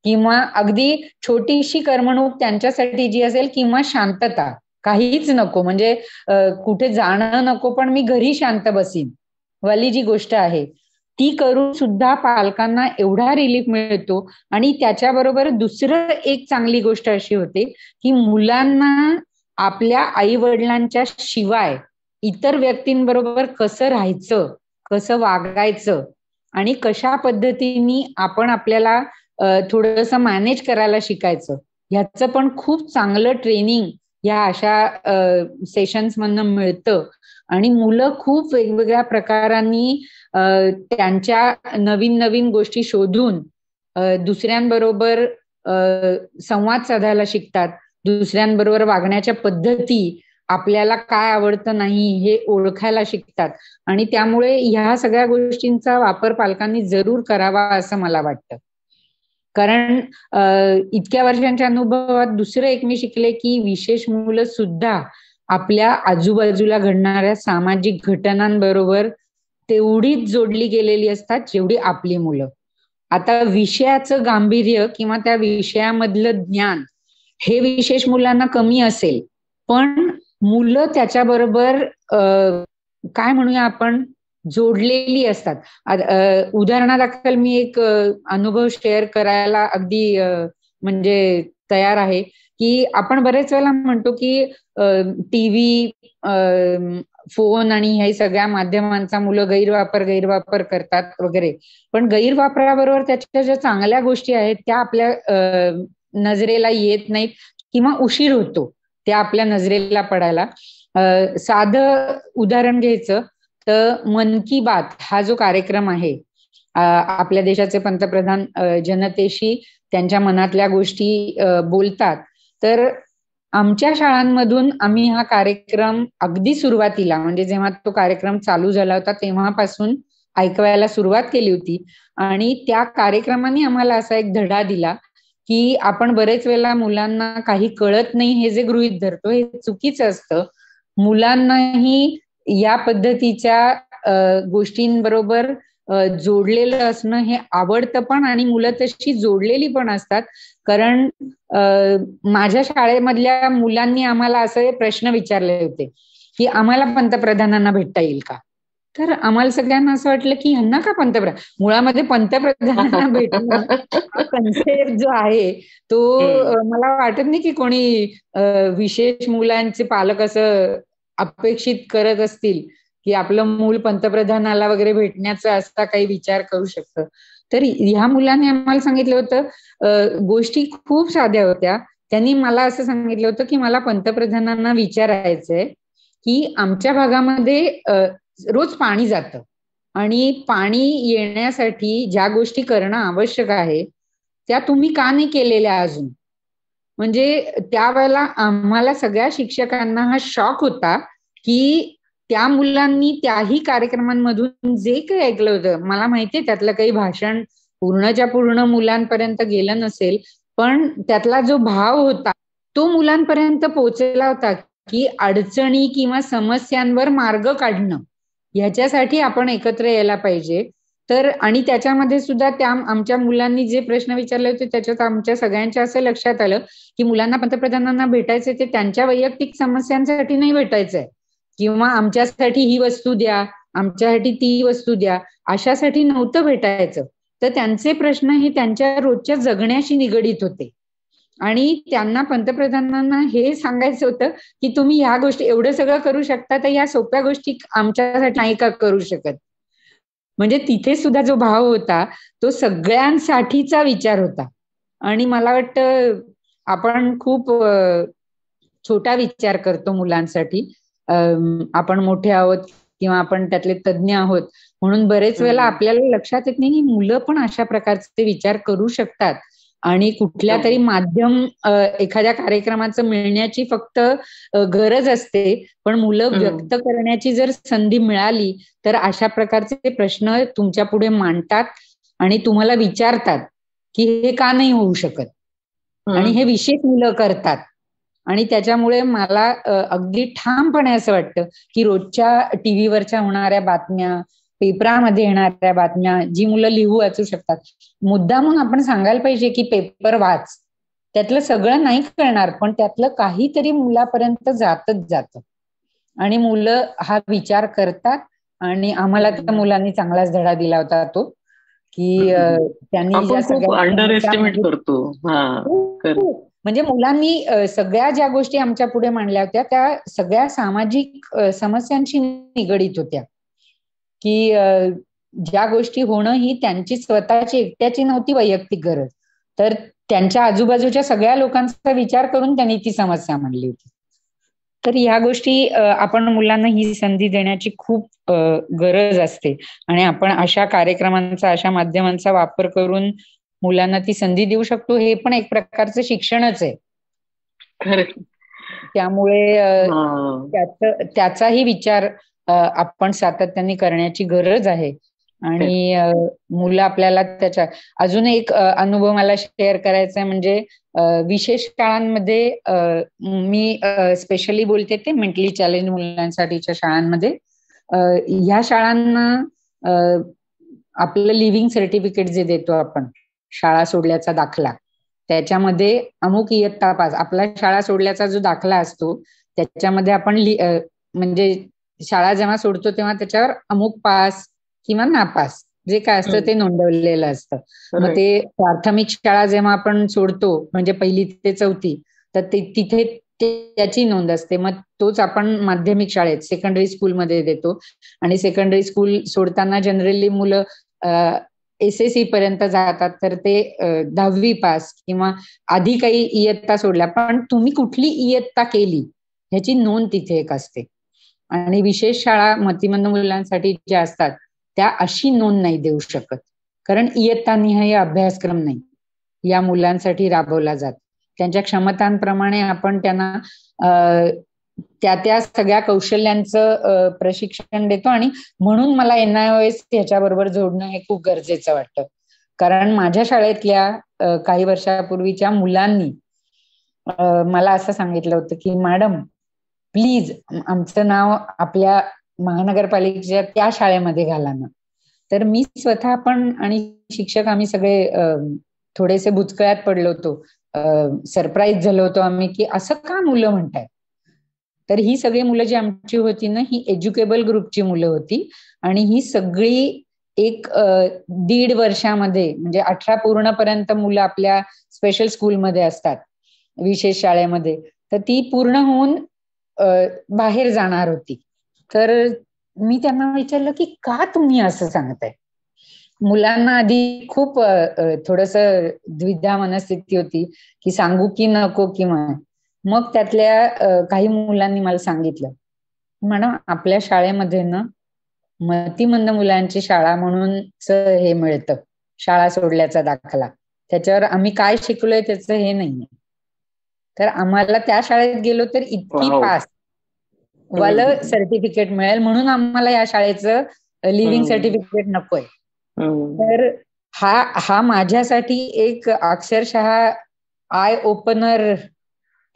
किंवा अगदी छोटीशी करमणूक त्यांच्यासाठी जी असेल किंवा शांतता, काहीच नको म्हणजे कुठे जाणं नको, पण मी घरी शांत बसीन वाली जी गोष्ट आहे ती करून सुद्धा पालकांना एवढा रिलीफ मिळतो. आणि त्याच्याबरोबर दुसरं एक चांगली गोष्ट अशी होते की मुलांना आपल्या आई वडिलांच्या शिवाय इतर व्यक्तींबरोबर कसं राहायचं, कसं वागायचं आणि कशा पद्धतीने आपण आपल्याला थोडंसं मॅनेज करायला शिकायचं, ह्याचं पण खूप चांगलं ट्रेनिंग या अशा सेशन्स मधनं मिळतं. आणि मुलं खूप वेगवेगळ्या प्रकारांनी त्यांच्या नवीन नवीन गोष्टी शोधून दुसऱ्यांबरोबर संवाद साधायला शिकतात, दुसऱ्यांबरोबर वागण्याच्या पद्धती, आपल्याला काय आवडतं नाही हे ओळखायला शिकतात. आणि त्यामुळे ह्या सगळ्या गोष्टींचा वापर पालकांनी जरूर करावा असं मला वाटतं. कारण इतक्या वर्षांच्या अनुभवात दुसरं एक मी शिकले की विशेष मुलं सुद्धा आपल्या आजूबाजूला घडणाऱ्या सामाजिक घटनांबरोबर तेवढीच जोडली गेलेली असतात जेवढी आपली मुलं. आता विषयाचं गांभीर्य किंवा त्या विषयामधलं ज्ञान हे विशेष मुलांना कमी असेल, पण मुलं त्याच्याबरोबर काय म्हणूया आपण जोडलेली असतात. उदाहरणादाखल मी एक अनुभव शेअर करायला अगदी म्हणजे तयार आहे की आपण बरेच वेळेला म्हणतो की टीव्ही, फोन आणि ह्या सगळ्या माध्यमांचा मुलं गैरवापर करतात वगैरे, पण गैरवापराबरोबर त्याच्या ज्या चांगल्या गोष्टी आहेत त्या आपल्या नजरेला येत नाहीत किंवा उशीर होतो त्या आपल्या नजरेला पडायला. साधं उदाहरण घ्यायचं तर मन की बात हा जो कार्यक्रम आहे, आपल्या देशाचे पंतप्रधान जनतेशी त्यांच्या मनातल्या गोष्टी बोलतात, तर आमच्या शाळांमधून आम्ही हा कार्यक्रम अगदी सुरुवातीला म्हणजे जेव्हा तो कार्यक्रम चालू झाला होता तेव्हापासून ऐकवायला सुरुवात केली होती. आणि त्या कार्यक्रमाने आम्हाला असा एक धडा दिला की आपण बरेच वेळेला मुलांना काही कळत नाही हे जे गृहीत धरतो हे चुकीचं असतं. मुलांनाही या पद्धतीच्या गोष्टींबरोबर जोडलेलं असणं हे आवडतं पण, आणि मुलं तशी जोडलेली पण असतात. कारण माझ्या शाळेमधल्या मुलांनी आम्हाला असे प्रश्न विचारले होते की आम्हाला पंतप्रधानांना भेटता येईल का. तर आम्हाला सगळ्यांना असं वाटलं की ह्यांना का पंतप्रधान, मुळामध्ये पंतप्रधानांना भेटणं हा कन्सेप्ट जो आहे तो मला वाटत नाही की कोणी विशेष मुलांचे पालक असं अपेक्षित करत असतील की आपलं मूल पंतप्रधानाला वगैरे भेटण्याचा असा काही विचार करू शकतं. तर ह्या मुलांनी आम्हाला सांगितलं होतं, गोष्टी खूप साध्या होत्या. त्यांनी मला असं सांगितलं होतं की मला पंतप्रधानांना विचारायचंय की आमच्या भागामध्ये रोज पाणी जातं आणि पाणी येण्यासाठी ज्या गोष्टी करणं आवश्यक आहे त्या तुम्ही का नाही केलेल्या अजून. म्हणजे त्यावेळेला आम्हाला सगळ्या शिक्षकांना हा शॉक होता की त्या मुलांनी त्याही कार्यक्रमांमधून जे काही ऐकलं होतं, मला माहितीये त्यातलं काही भाषण पूर्णच्या पूर्ण मुलांपर्यंत गेलं नसेल, पण त्यातला जो भाव होता तो मुलांपर्यंत पोहोचला होता की अडचणी किंवा समस्यांवर मार्ग काढणं ह्याच्यासाठी आपण एकत्र यायला पाहिजे. तर आणि त्याच्यामध्ये सुद्धा त्या आमच्या मुलांनी जे प्रश्न विचारले होते त्याच्यात आमच्या सगळ्यांच्या असं लक्षात आलं की मुलांना पंतप्रधानांना भेटायचे ते त्यांच्या वैयक्तिक समस्यांसाठी नाही भेटायचंय किंवा आमच्यासाठी ही वस्तू द्या, आमच्यासाठी ती वस्तू द्या, अशासाठी नव्हतं भेटायचं. तर त्यांचे प्रश्न हे त्यांच्या रोजच्या जगण्याशी निगडीत होते. आणि त्यांना पंतप्रधानांना हे सांगायचं होतं की तुम्ही ह्या गोष्टी एवढं सगळं करू शकता, तर या सोप्या गोष्टी आमच्यासाठी नाही का करू शकत. म्हणजे तिथे सुद्धा जो भाव होता तो सगळ्यांसाठीचा विचार होता. आणि मला वाटतं आपण खूप छोटा विचार करतो मुलांसाठी. आपण मोठे आहोत किंवा आपण त्यातले तज्ञ आहोत म्हणून बरेच वेळेला आपल्याला लक्षात येत नाही की मुलं पण अशा प्रकारचे विचार करू शकतात. आणि कुठल्या तरी माध्यम एखाद्या कार्यक्रमाचं मिळण्याची फक्त गरज असते, पण मुलं व्यक्त करण्याची जर संधी मिळाली तर अशा प्रकारचे प्रश्न तुमच्या पुढे मांडतात आणि तुम्हाला विचारतात की हे का नाही होऊ शकत, आणि हे विशेष मुलं करतात. आणि त्याच्यामुळे मला अगदी ठामपणे असं वाटतं की रोजच्या टीव्हीवरच्या होणाऱ्या बातम्या, पेपरामध्ये येणाऱ्या बातम्या जी मुलं लिहू वाचू शकतात, मुद्दामून आपण सांगायला पाहिजे की पेपर वाच. त्यातलं सगळं नाही कळणार, पण त्यातलं काहीतरी मुलापर्यंत जातच जातं आणि मुलं हा विचार करतात. आणि आम्हाला त्या मुलांनी चांगलाच धडा दिला होता तो की त्यांनी ज्या सगळ्या अंडर एस्टिमेट करतो. म्हणजे मुलांनी सगळ्या ज्या गोष्टी आमच्या पुढे मांडल्या होत्या त्या सगळ्या सामाजिक समस्यांशी निगडीत होत्या, की ज्या गोष्टी होणं ही त्यांची स्वतःची एकट्याची नव्हती वैयक्तिक गरज, तर त्यांच्या आजूबाजूच्या सगळ्या लोकांचा विचार करून त्यांनी ती समस्या मांडली होती. तर ह्या गोष्टी आपण मुलांना ही संधी देण्याची खूप गरज असते आणि आपण अशा कार्यक्रमांचा, अशा माध्यमांचा वापर करून मुलांना ती संधी देऊ शकतो. हे पण एक प्रकारचं शिक्षणच आहे. त्यामुळे त्याचाही विचार आपण सातत्याने करण्याची गरज आहे. आणि मुलं आपल्याला त्याच्या अजून एक अनुभव मला शेअर करायचा आहे, म्हणजे विशेष शाळांमध्ये मी स्पेशली बोलते ते मेंटली चॅलेंज मुलांसाठीच्या शाळांमध्ये, ह्या शाळांना आपलं लिव्हिंग सर्टिफिकेट जे देतो आपण, शाळा सोडल्याचा दाखला, त्याच्यामध्ये अमुक इयत्ता पास, आपला शाळा सोडल्याचा जो दाखला असतो त्याच्यामध्ये आपण म्हणजे शाळा जेव्हा सोडतो तेव्हा त्याच्यावर अमुक पास किंवा नापास जे काय असतं ते नोंदवलेलं असतं. मग ते प्राथमिक शाळा जेव्हा आपण सोडतो म्हणजे 1ली ते 4थी, तर तिथे त्याची नोंद असते. मग तोच आपण माध्यमिक शाळेत सेकंडरी स्कूलमध्ये देतो. आणि सेकंडरी स्कूल सोडताना जनरली मुलं SSC पर्यंत जातात, तर ते 10वी पास किंवा आधी काही इयत्ता सोडल्या, पण तुम्ही कुठली इयत्ता केली ह्याची नोंद तिथे एक असते. आणि विशेष शाळा मतिमंद मुलांसाठी ज्या असतात त्या अशी नोंद नाही देऊ शकत, कारण इयत्तानिहाय अभ्यासक्रम नाही या मुलांसाठी राबवला जात. त्यांच्या क्षमतांप्रमाणे आपण त्यांना त्या सगळ्या कौशल्यांचं प्रशिक्षण देतो. आणि म्हणून मला NIOS ह्याच्याबरोबर जोडणं हे खूप गरजेचं वाटतं, कारण माझ्या शाळेतल्या काही वर्षापूर्वीच्या मुलांनी मला असं सांगितलं होतं की मॅडम प्लीज आमचं नाव आपल्या महानगरपालिकेच्या त्या शाळेमध्ये घाला ना. तर मी स्वतः पण आणि शिक्षक आम्ही सगळे थोडेसे बुचकळ्यात पडलो होतो, सरप्राईज झालो होतो आम्ही की असं का मुलं म्हणतायत. तर ही सगळी मुलं जी आमची होती ना, ही एज्युकेबल ग्रुपची मुलं होती आणि ही सगळी एक 1.5 वर्षामध्ये, म्हणजे 18 पूर्णपर्यंत मुलं आपल्या स्पेशल स्कूलमध्ये असतात, विशेष शाळेमध्ये, तर ती पूर्ण होऊन बाहेर जाणार होती. तर मी त्यांना विचारलं की का तुम्ही असं सांगताय. मुलांना आधी खूप थोडंसं द्विधा मनस्थिती होती की सांगू की नको किंवा. मग त्यातल्या काही मुलांनी मला सांगितलं, मॅडम आपल्या शाळेमध्ये ना मतिमंद मुलांची शाळा म्हणून हे मिळतं, शाळा सोडल्याचा दाखला, त्याच्यावर आम्ही काय शिकलोय त्याचं हे नाहीये. तर आम्हाला त्या शाळेत गेलो तर इतकी पास वालं सर्टिफिकेट मिळेल, म्हणून आम्हाला या शाळेचं लिव्हिंग सर्टिफिकेट नकोय. तर हा माझ्यासाठी एक अक्षरशः आय ओपनर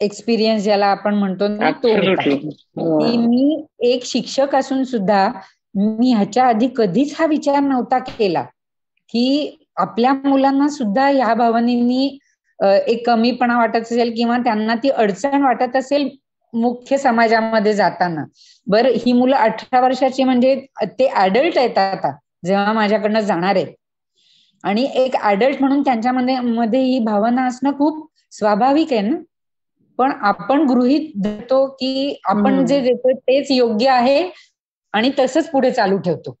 एक्सपिरियन्स ज्याला आपण म्हणतो ना, तो होता की मी एक शिक्षक असून सुद्धा मी ह्याच्या आधी कधीच हा विचार नव्हता केला की आपल्या मुलांना सुद्धा ह्या भावनेनी एक कमीपणा वाटत असेल किंवा त्यांना ती अडचण वाटत असेल मुख्य समाजामध्ये जाताना. बरं, ही मुलं 18 वर्षाची म्हणजे ते ऍडल्ट आहेत आता जेव्हा माझ्याकडनं जाणार आहेत, आणि एक ऍडल्ट म्हणून त्यांच्यामध्ये ही भावना असणं खूप स्वाभाविक आहे ना. पण आपण गृहीत धरतो की आपण जे देतो तेच योग्य आहे आणि तसंच पुढे चालू ठेवतो.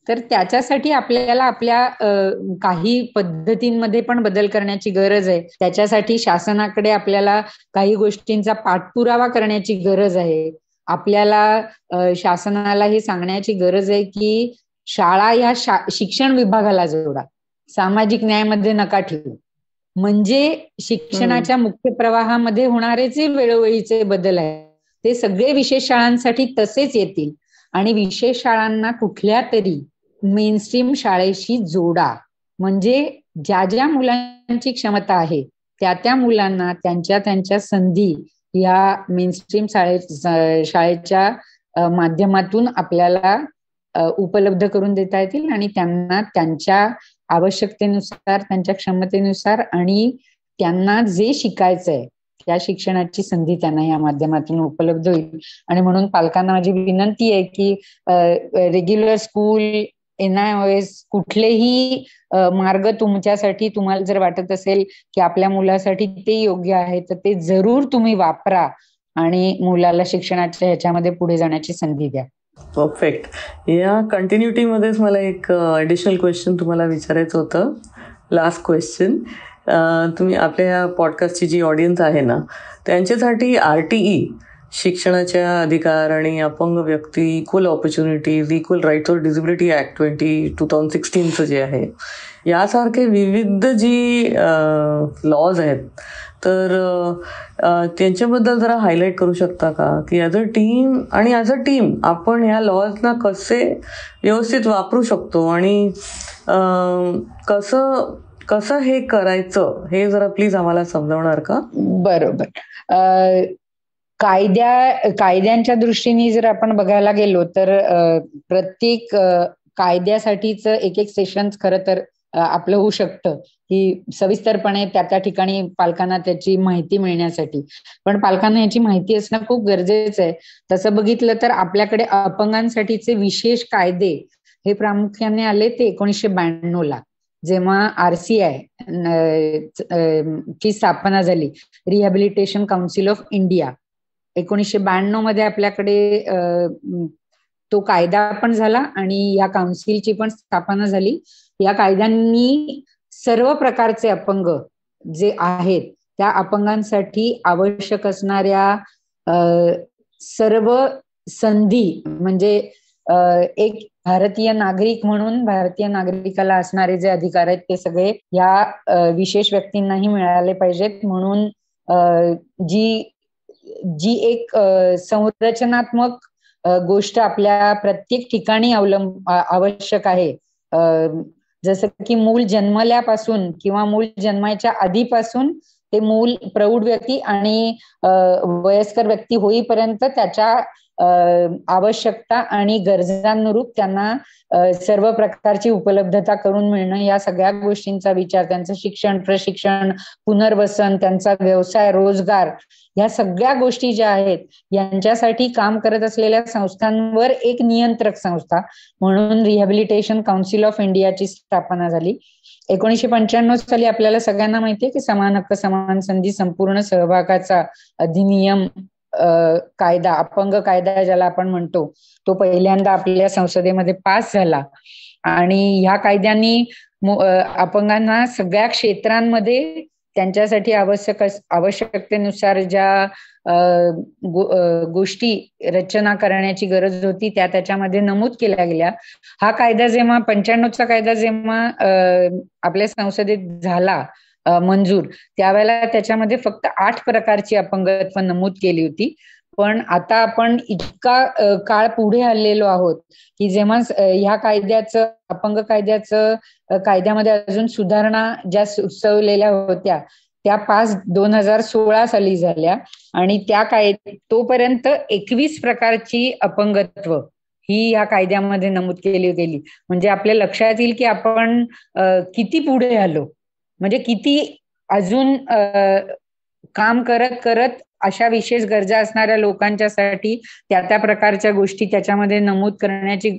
तर त्याच्यासाठी आपल्याला आपल्या काही पद्धतींमध्ये पण बदल करण्याची गरज आहे. त्याच्यासाठी शासनाकडे आपल्याला काही गोष्टींचा पाठपुरावा करण्याची गरज आहे. आपल्याला शासनाला हे सांगण्याची गरज आहे की शाळा या शिक्षण विभागाला जोडा, सामाजिक न्यायामध्ये नका ठेवू. म्हणजे शिक्षणाच्या मुख्य प्रवाहामध्ये होणारे जे वेळोवेळीचे बदल आहेत ते सगळे विशेष शाळांसाठी तसेच येतील. आणि विशेष शाळांना कुठल्या तरी मेनस्ट्रीम शाळेशी जोडा. म्हणजे ज्या ज्या मुलांची क्षमता आहे त्या मुलांना त्यांच्या संधी या मेनस्ट्रीम शाळेच्या माध्यमातून आपल्याला उपलब्ध करून देता येतील आणि त्यांना त्यांच्या आवश्यकतेनुसार, त्यांच्या क्षमतेनुसार आणि त्यांना जे शिकायचंय त्या शिक्षणाची संधी त्यांना या माध्यमातून उपलब्ध होईल. आणि म्हणून पालकांना माझी विनंती आहे की रेग्युलर स्कूल, NIOS कुठलेही मार्ग तुमच्यासाठी, तुम्हाला जर वाटत असेल की आपल्या मुलासाठी ते योग्य आहे तर ते जरूर तुम्ही वापरा आणि मुलाला शिक्षणाच्या ह्याच्यामध्ये पुढे जाण्याची संधी द्या. परफेक्ट. या कंटिन्युटीमध्येच मला एक ॲडिशनल क्वेश्चन तुम्हाला विचारायचं होतं. Last question. तुम्ही आपल्या या पॉडकास्टची जी ऑडियन्स आहे ना त्यांच्यासाठी RTE, शिक्षणाच्या अधिकार आणि अपंग व्यक्ती, equal opportunities, equal rights or disability act 2016 जे आहे, यासारखे विविध जी लॉज आहेत तर त्यांच्याबद्दल जरा हायलाईट करू शकता का की ॲज अ टीम आपण ह्या लॉजना कसे व्यवस्थित वापरू शकतो आणि कसं हे करायचं हे जरा प्लीज आम्हाला समजावणार का? बरोबर. कायद्यांच्या दृष्टीने जर आपण बघायला गेलो तर प्रत्येक कायद्यासाठीच एक सेशन खरं तर आपलं होऊ शकतं की सविस्तरपणे त्या ठिकाणी पालकांना त्याची माहिती मिळण्यासाठी. पण पालकांना याची माहिती असणं खूप गरजेचं आहे. तसं बघितलं तर आपल्याकडे अपंगांसाठीचे विशेष कायदे हे प्रामुख्याने आले ते 1992 जेव्हा RCI ची स्थापना झाली, रिहॅबिलिटेशन काउन्सिल ऑफ इंडिया. 1992 मध्ये आपल्याकडे तो कायदा पण झाला आणि या काउन्सिलची पण स्थापना झाली. या कायद्यांनी सर्व प्रकारचे अपंग जे आहेत त्या अपंगांसाठी आवश्यक असणाऱ्या सर्व संधी, म्हणजे एक भारतीय नागरिक म्हणून भारतीय नागरिकाला असणारे जे अधिकार आहेत ते सगळे या विशेष व्यक्तींनाही मिळाले पाहिजेत. म्हणून जी एक संरचनात्मक गोष्ट आपल्या प्रत्येक ठिकाणी आवश्यक आहे, जसं की मूल जन्मल्यापासून किंवा मूल जन्माच्या आधीपासून ते मूल प्रौढ व्यक्ती आणि वयस्कर व्यक्ती होईपर्यंत त्याच्या आवश्यकता आणि गरजांनुरूप त्यांना सर्व प्रकारची उपलब्धता करून मिळणं, या सगळ्या गोष्टींचा विचार, त्यांचं शिक्षण, प्रशिक्षण, पुनर्वसन, त्यांचा व्यवसाय, रोजगार, या सगळ्या गोष्टी ज्या आहेत यांच्यासाठी काम करत असलेल्या संस्थांवर एक नियंत्रक संस्था म्हणून रिहॅबिलिटेशन काउन्सिल ऑफ इंडियाची स्थापना झाली. 1995 साली आपल्याला सगळ्यांना माहितीये की समान हक्क समान संधी संपूर्ण सहभागाचा अधिनियम कायदा, अपंग कायदा ज्याला आपण म्हणतो, तो पहिल्यांदा आपल्या संसदेमध्ये पास झाला. आणि ह्या कायद्यांनी अपंगांना सगळ्या क्षेत्रांमध्ये त्यांच्यासाठी आवश्यकतेनुसार ज्या गोष्टी रचना करण्याची गरज होती त्या त्याच्यामध्ये नमूद केल्या गेल्या. हा कायदा जेव्हा 95चा कायदा जेव्हा आपल्या संसदेत झाला मंजूर, त्यावेळेला त्याच्यामध्ये फक्त 8 प्रकारची अपंगत्व नमूद केली होती. पण आता आपण इतका काळ पुढे आलेलो आहोत की जेव्हा ह्या अपंग कायद्यामध्ये अजून सुधारणा ज्या सुचवलेल्या होत्या त्या 2016 साली झाल्या आणि तोपर्यंत 21 प्रकारची अपंगत्व ही या कायद्यामध्ये नमूद केली गेली. म्हणजे आपल्या लक्षात येईल की आपण किती पुढे आलो, म्हणजे किती अजून काम करत करत अशा विशेष गरजा असणाऱ्या लोकांच्यासाठी त्या प्रकारच्या गोष्टी त्याच्यामध्ये नमूद करण्याची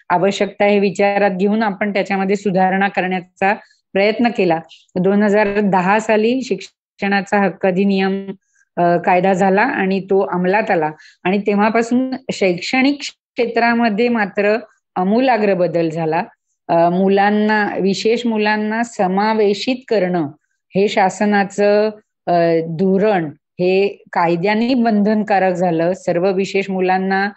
आवश्यकता हे विचारात घेऊन आपण त्याच्यामध्ये सुधारणा करण्याचा प्रयत्न केला. 2010 साली शिक्षणाचा हक्क अधिनियम कायदा झाला आणि तो अंमलात आला आणि तेव्हापासून शैक्षणिक क्षेत्रामध्ये मात्र आमूलाग्र बदल झाला. विशेष मुलांना समावेशित करणं हे शासनाचं धोरण हे कायद्याने बंधनकारक झालं. सर्व विशेष मुलांना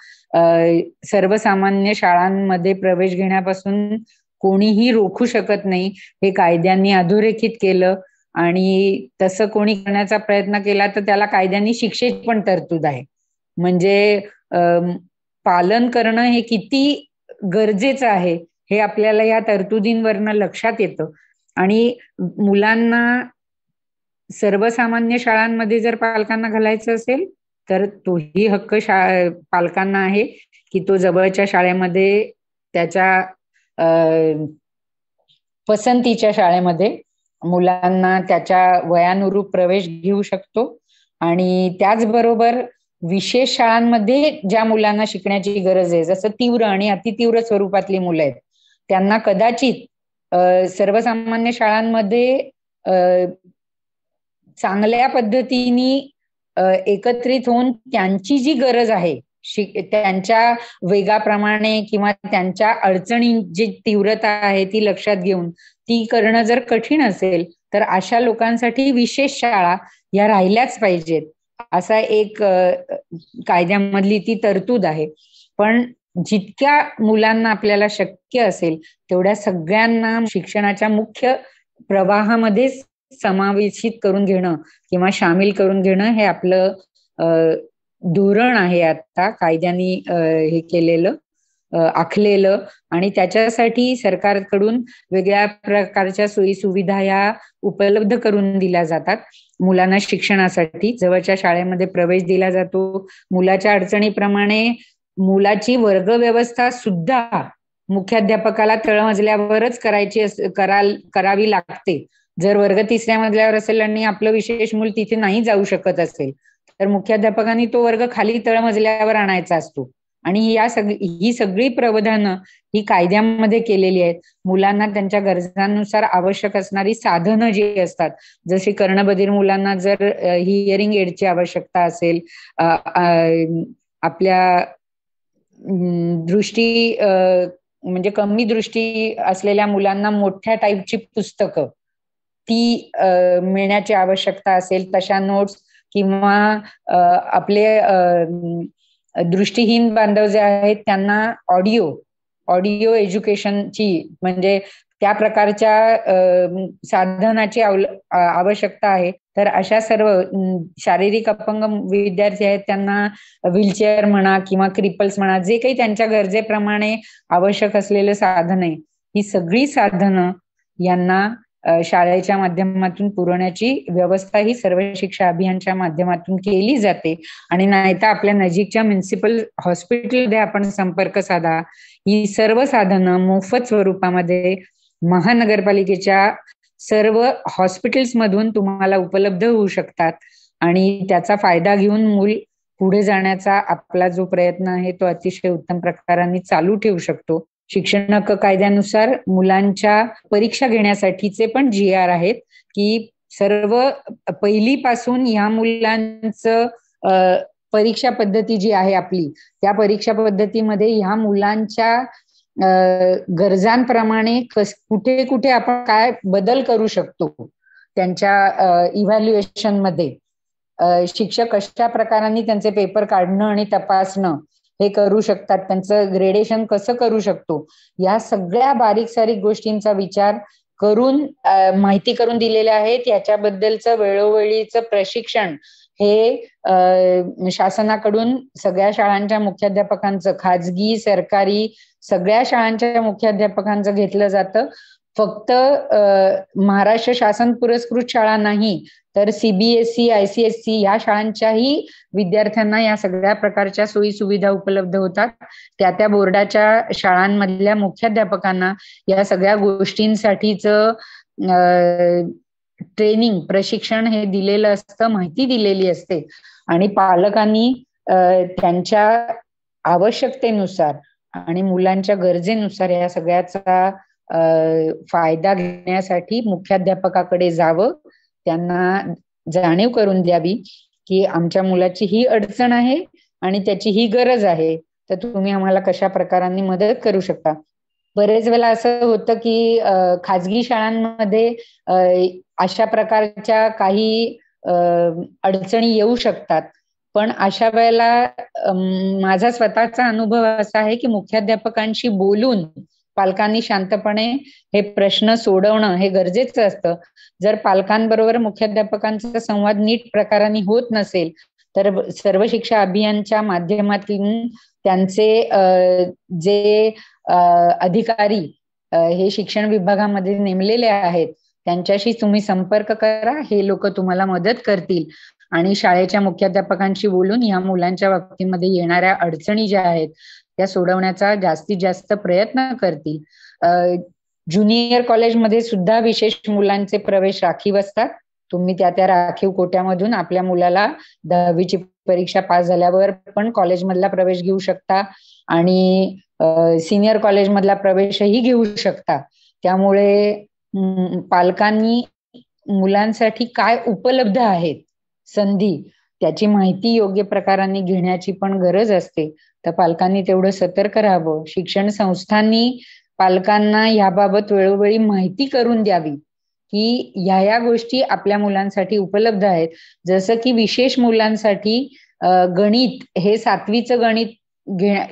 सर्वसामान्य शाळांमध्ये प्रवेश घेण्यापासून कोणीही रोखू शकत नाही हे कायद्यांनी अधोरेखित केलं. आणि तसं कोणी करण्याचा प्रयत्न केला तर त्याला कायद्याने शिक्षेची पण तरतूद आहे. म्हणजे पालन करणं हे किती गरजेचं आहे हे आपल्याला या तरतुदींवरनं लक्षात येतं. आणि मुलांना सर्वसामान्य शाळांमध्ये जर पालकांना घालायचं असेल तर तोही हक्क पालकांना आहे की तो जवळच्या शाळेमध्ये त्याच्या पसंतीच्या शाळेमध्ये मुलांना त्याच्या वयानुरूप प्रवेश घेऊ शकतो. आणि त्याचबरोबर विशेष शाळांमध्ये ज्या मुलांना शिकण्याची गरज आहे, जसं तीव्र आणि अतितीव्र स्वरूपातली मुलं आहेत, त्यांना कदाचित सर्वसामान्य शाळांमध्ये चांगल्या पद्धतीने एकत्रित होऊन त्यांची जी गरज आहे त्यांच्या वेगाप्रमाणे किंवा त्यांच्या अडचणींची तीव्रता आहे ती लक्षात घेऊन ती करणं जर कठीण असेल तर अशा लोकांसाठी विशेष शाळा या राहिल्याच पाहिजेत, असा एक कायद्यामधली ती तरतूद आहे. पण जितक्या मुलांना आपल्याला शक्य असेल तेवढ्या सगळ्यांना शिक्षणाच्या मुख्य प्रवाहामध्ये समावेशित करून घेणं किंवा सामील करून घेणं हे आपलं धोरण आहे आता कायद्याने हे केलेलं, आखलेलं. आणि त्याच्यासाठी सरकारकडून वेगळ्या प्रकारच्या सोयी सुविधा ह्या उपलब्ध करून दिल्या जातात. मुलांना शिक्षणासाठी जवळच्या शाळेमध्ये प्रवेश दिला जातो. मुलाच्या अडचणीप्रमाणे मुलाची वर्ग व्यवस्था सुद्धा मुख्याध्यापकाला तळमजल्यावरच करावी लागते. जर वर्ग 3ऱ्या मजल्यावर असेल आणि आपलं विशेष मूल तिथे नाही जाऊ शकत असेल तर मुख्याध्यापकांनी तो वर्ग खाली तळमजल्यावर आणायचा असतो. आणि ही सगळी प्रावधानं ही कायद्यामध्ये केलेली आहेत. मुलांना त्यांच्या गरजांनुसार आवश्यक असणारी साधनं जी असतात, जशी कर्णबधिर मुलांना जर हिअरिंग एडची आवश्यकता असेल, आपल्या दृष्टी म्हणजे कमी दृष्टी असलेल्या मुलांना मोठ्या टाईपची पुस्तकं ती मिळण्याची आवश्यकता असेल, तशा नोट्स किंवा आपले दृष्टीहीन बांधव जे आहेत त्यांना ऑडिओ एज्युकेशनची म्हणजे त्या प्रकारच्या साधनाची आवश्यकता आहे. तर अशा सर्व शारीरिक अपंग विद्यार्थी आहेत त्यांना व्हीलचेअर म्हणा किंवा क्रिपल्स म्हणा, जे काही त्यांच्या गरजेप्रमाणे आवश्यक असलेलं साधन आहे, ही सगळी साधनं यांना शाळेच्या माध्यमातून पुरवण्याची व्यवस्था ही सर्व शिक्षा अभियानच्या माध्यमातून केली जाते. आणि नाहीतर आपल्या नजीकच्या म्युनिसिपल हॉस्पिटलमध्ये आपण संपर्क साधा, ही सर्व साधनं मोफत स्वरूपामध्ये महानगरपालिकेच्या सर्व हॉस्पिटल्स मधून तुम्हाला उपलब्ध होऊ शकतात. आणि त्याचा फायदा घेऊन मूल पुढे जाण्याचा आपला जो प्रयत्न आहे तो अतिशय उत्तम प्रकाराने चालू ठेवू शकतो. शिक्षण हक्क कायद्यानुसार मुलांच्या परीक्षा घेण्यासाठीचे पण GR आहेत की सर्व पहिलीपासून ह्या मुलांचं परीक्षा पद्धती जी आहे आपली, त्या परीक्षा पद्धतीमध्ये ह्या मुलांच्या गरजांप्रमाणे कुठे कुठे आपण काय बदल करू शकतो त्यांच्या इव्हॅल्युएशन मध्ये, शिक्षक कशा प्रकाराने त्यांचे पेपर काढणं आणि तपासणं हे करू शकतात, त्यांचं ग्रेडेशन कसं करू शकतो, या सगळ्या बारीक सारीक गोष्टींचा विचार करून माहिती करून दिलेल्या आहेत. याच्याबद्दलचं वेळोवेळीचं प्रशिक्षण हे शासनाकडून सगळ्या शाळांच्या मुख्याध्यापकांचं, खाजगी सरकारी सगळ्या शाळांच्या मुख्याध्यापकांचं घेतलं जातं. फक्त महाराष्ट्र शासन पुरस्कृत शाळा नाही तर CBSE, ICSE या शाळांच्याही विद्यार्थ्यांना या सगळ्या प्रकारच्या सोयी सुविधा उपलब्ध होतात. त्या बोर्डाच्या शाळांमधल्या मुख्याध्यापकांना या सगळ्या गोष्टींसाठीचं ट्रेनिंग, प्रशिक्षण हे दिलेलं असतं, माहिती दिलेली असते. आणि पालकांनी त्यांच्या आवश्यकतेनुसार आणि मुलांच्या गरजेनुसार या सगळ्याचा फायदा घेण्यासाठी मुख्याध्यापकाकडे जावं, त्यांना जाणीव करून द्यावी की आमच्या मुलाची ही अडचण आहे आणि त्याची ही गरज आहे, तर तुम्ही आम्हाला कशा प्रकारांनी मदत करू शकता. बरेच वेळेला असं होतं की खाजगी शाळांमध्ये अशा प्रकारच्या काही अडचणी येऊ शकतात. पण अशा वेळेला माझा स्वतःचा अनुभव असा आहे की मुख्याध्यापकांशी बोलून पालकांनी शांतपणे हे प्रश्न सोडवणं हे गरजेचं असतं. जर पालकांबरोबर मुख्याध्यापकांचा संवाद नीट प्रकाराने होत नसेल तर सर्व शिक्षा अभियानच्या माध्यमातून त्यांचे जे अधिकारी हे शिक्षण विभागामध्ये नेमलेले आहेत त्यांच्याशी तुम्ही संपर्क करा. हे लोक तुम्हाला मदत करतील आणि शाळेच्या मुख्याध्यापकांशी बोलून ह्या मुलांच्या बाबतीमध्ये येणाऱ्या अडचणी ज्या आहेत त्या सोडवण्याचा जास्तीत जास्त प्रयत्न करतील. ज्युनियर कॉलेजमध्ये सुद्धा विशेष मुलांचे प्रवेश राखीव असतात. तुम्ही त्या राखीव कोट्यामधून आपल्या मुलाला 10वीची परीक्षा पास झाल्यावर पण कॉलेजमधला प्रवेश घेऊ शकता आणि सिनियर कॉलेजमधला प्रवेशही घेऊ शकता. त्यामुळे पालकांनी मुलांसाठी काय उपलब्ध आहेत संधी त्याची माहिती योग्य प्रकाराने घेण्याची पण गरज असते. तर पालकांनी तेवढं सतर्क राहावं. शिक्षण संस्थांनी पालकांना याबाबत वेळोवेळी माहिती करून द्यावी की ह्या गोष्टी आपल्या मुलांसाठी उपलब्ध आहेत. जसं की विशेष मुलांसाठी गणित हे 7वीचं गणित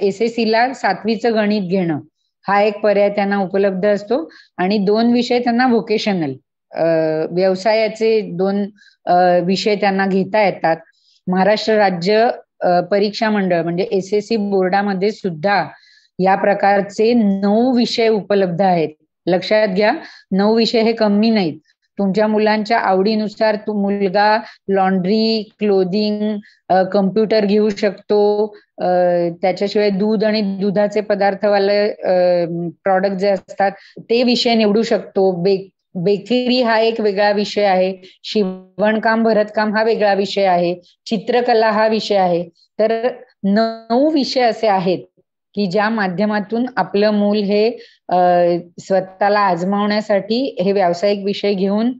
SSC ला 7वीचं गणित घेणं हा एक पर्याय त्यांना उपलब्ध असतो आणि 2 विषय त्यांना व्होकेशनल व्यवसायाचे 2 विषय त्यांना घेता येतात. महाराष्ट्र राज्य परीक्षा मंडळ म्हणजे SSC बोर्डामध्ये सुद्धा या प्रकारचे 9 विषय उपलब्ध आहेत. लक्षात घ्या, 9 विषय हे कमी नाहीत. तुमच्या मुलांच्या आवडीनुसार मुलगा लॉन्ड्री, क्लोदिंग, कम्प्युटर घेऊ शकतो. त्याच्याशिवाय दूध आणि दुधाचे पदार्थवाले प्रॉडक्ट जे असतात ते विषय निवडू शकतो. बेकरी हा एक वेगळा विषय आहे. शिवणकाम, भरतकाम हा वेगळा विषय आहे. चित्रकला हा विषय आहे. तर 9 विषय असे आहेत की ज्या माध्यमातून आपलं मूल हे स्वतःला आजमावण्यासाठी हे व्यावसायिक विषय घेऊन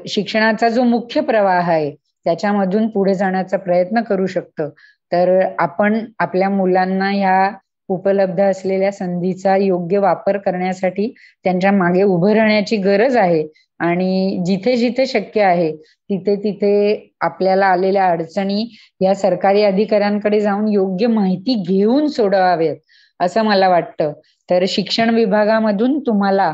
शिक्षणाचा जो मुख्य प्रवाह आहे त्याच्यामधून पुढे जाण्याचा प्रयत्न करू शकतं. तर आपण आपल्या मुलांना ह्या उपलब्ध असलेल्या संधीचा योग्य वापर करण्यासाठी त्यांच्या मागे उभं राहण्याची गरज आहे आणि जिथे जिथे शक्य आहे तिथे तिथे आपल्याला आलेल्या अडचणी या सरकारी अधिकाऱ्यांकडे जाऊन योग्य माहिती घेऊन सोडवाव्यात असं मला वाटतं. तर शिक्षण विभागामधून तुम्हाला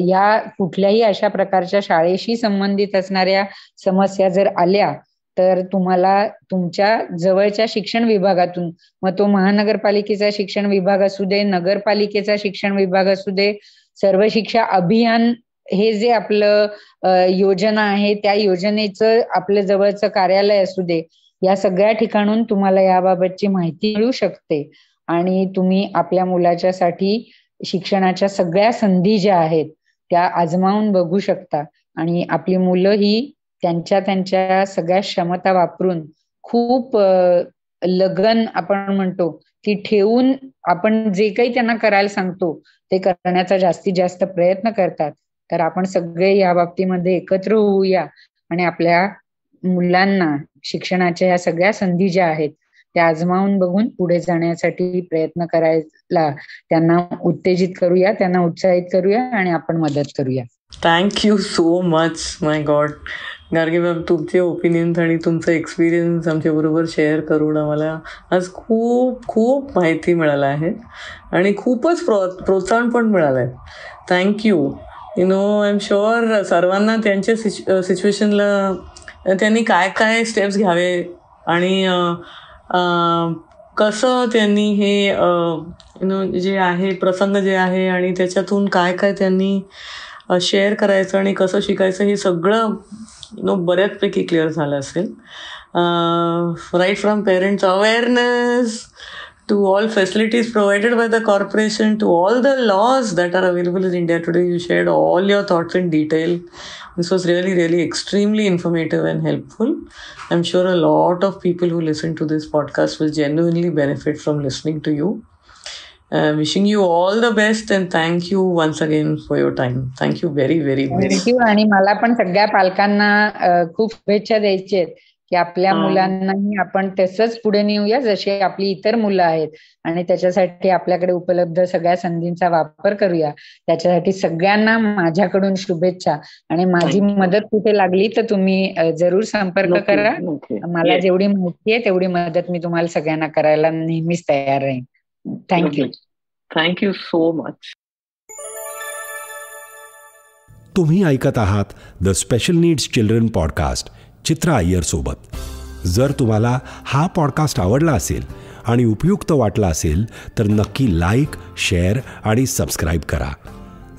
या कुठल्याही अशा प्रकारच्या शाळेशी संबंधित असणाऱ्या समस्या जर आल्या तर तुम्हाला तुमच्या जवळच्या शिक्षण विभागातून, मग तो महानगरपालिकेचा शिक्षण विभाग असू दे, नगरपालिकेचा शिक्षण विभाग असू दे, सर्व शिक्षा अभियान हे जे आपलं योजना आहे त्या योजनेचं आपलं जवळचं कार्यालय असू दे, या सगळ्या ठिकाणून तुम्हाला याबाबतची माहिती मिळू शकते आणि तुम्ही आपल्या मुलाच्यासाठी शिक्षणाच्या सगळ्या संधी ज्या आहेत त्या आजमावून बघू शकता आणि आपली मुलं ही त्यांच्या सगळ्या क्षमता वापरून खूप लगन आपण म्हणतो की ठेवून आपण जे काही त्यांना करायला सांगतो ते करण्याचा जास्तीत जास्त प्रयत्न करतात. तर आपण सगळे या बाबतीमध्ये एकत्र होऊया आणि आपल्या मुलांना शिक्षणाच्या या सगळ्या संधी ज्या आहेत त्या आजमावून बघून पुढे जाण्यासाठी प्रयत्न करायला त्यांना उत्तेजित करूया, त्यांना उत्साहित करूया आणि आपण मदत करूया. Thank you so much. My God, Gargi ma'am, तुमचे ओपिनियन्स आणि तुमचा एक्सपिरियन्स आमच्याबरोबर शेअर करून आम्हाला आज खूप खूप माहिती मिळालं आहे आणि खूपच प्रोत्साहन पण मिळालं आहे. थँक्यू. आय एम शुअर सर्वांना त्यांच्या सिच्युएशनला त्यांनी काय काय स्टेप्स घ्यावे आणि कसं त्यांनी हे जे आहे प्रसंग जे आहे आणि त्याच्यातून काय काय त्यांनी शेअर करायचं आणि कसं शिकायचं हे सगळं बऱ्याचपैकी क्लिअर झालं असेल. Right from parents awareness to all facilities provided by the corporation, to all the laws that are available in India today. You shared all your thoughts in detail. This was really, really extremely informative and helpful. I'm sure a lot of people who listen to this podcast will genuinely benefit from listening to you. Wishing you all the best and thank you once again for your time. Thank you very, very much. Thank you. आणि मला पण सगळ्या पालकांना खूप शुभेच्छा द्यायची आहेत की आपल्या मुलांनाही आपण तसंच पुढे नेऊया जशी आपली इतर मुलं आहेत आणि त्याच्यासाठी आपल्याकडे उपलब्ध सगळ्या संधींचा वापर करूया. त्याच्यासाठी सगळ्यांना माझ्याकडून शुभेच्छा आणि माझी मदत कुठे लागली तर तुम्ही जरूर संपर्क करा. मला जेवढी माहिती आहे तेवढी मदत मी तुम्हाला सगळ्यांना करायला नेहमीच तयार राहीन. थँक्यू. Thank you so much. तुम्ही ऐकत आहात the special needs children podcast Chitra Iyer सोबत. जर तुम्हाला हा पॉडकास्ट आवडला असेल आणि उपयुक्त वाटला असेल तर नक्की लाईक, शेअर आणि सबस्क्राईब करा.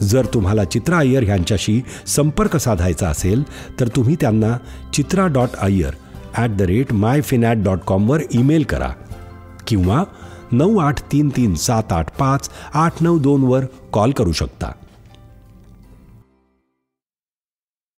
जर तुम्हाला चित्रा अय्यर ह्यांच्याशी संपर्क साधायचा असेल तर तुम्ही त्यांना chitra.iyer@myfinat.com वर ईमेल करा किंवा 9833785892 वर कॉल करू शकता.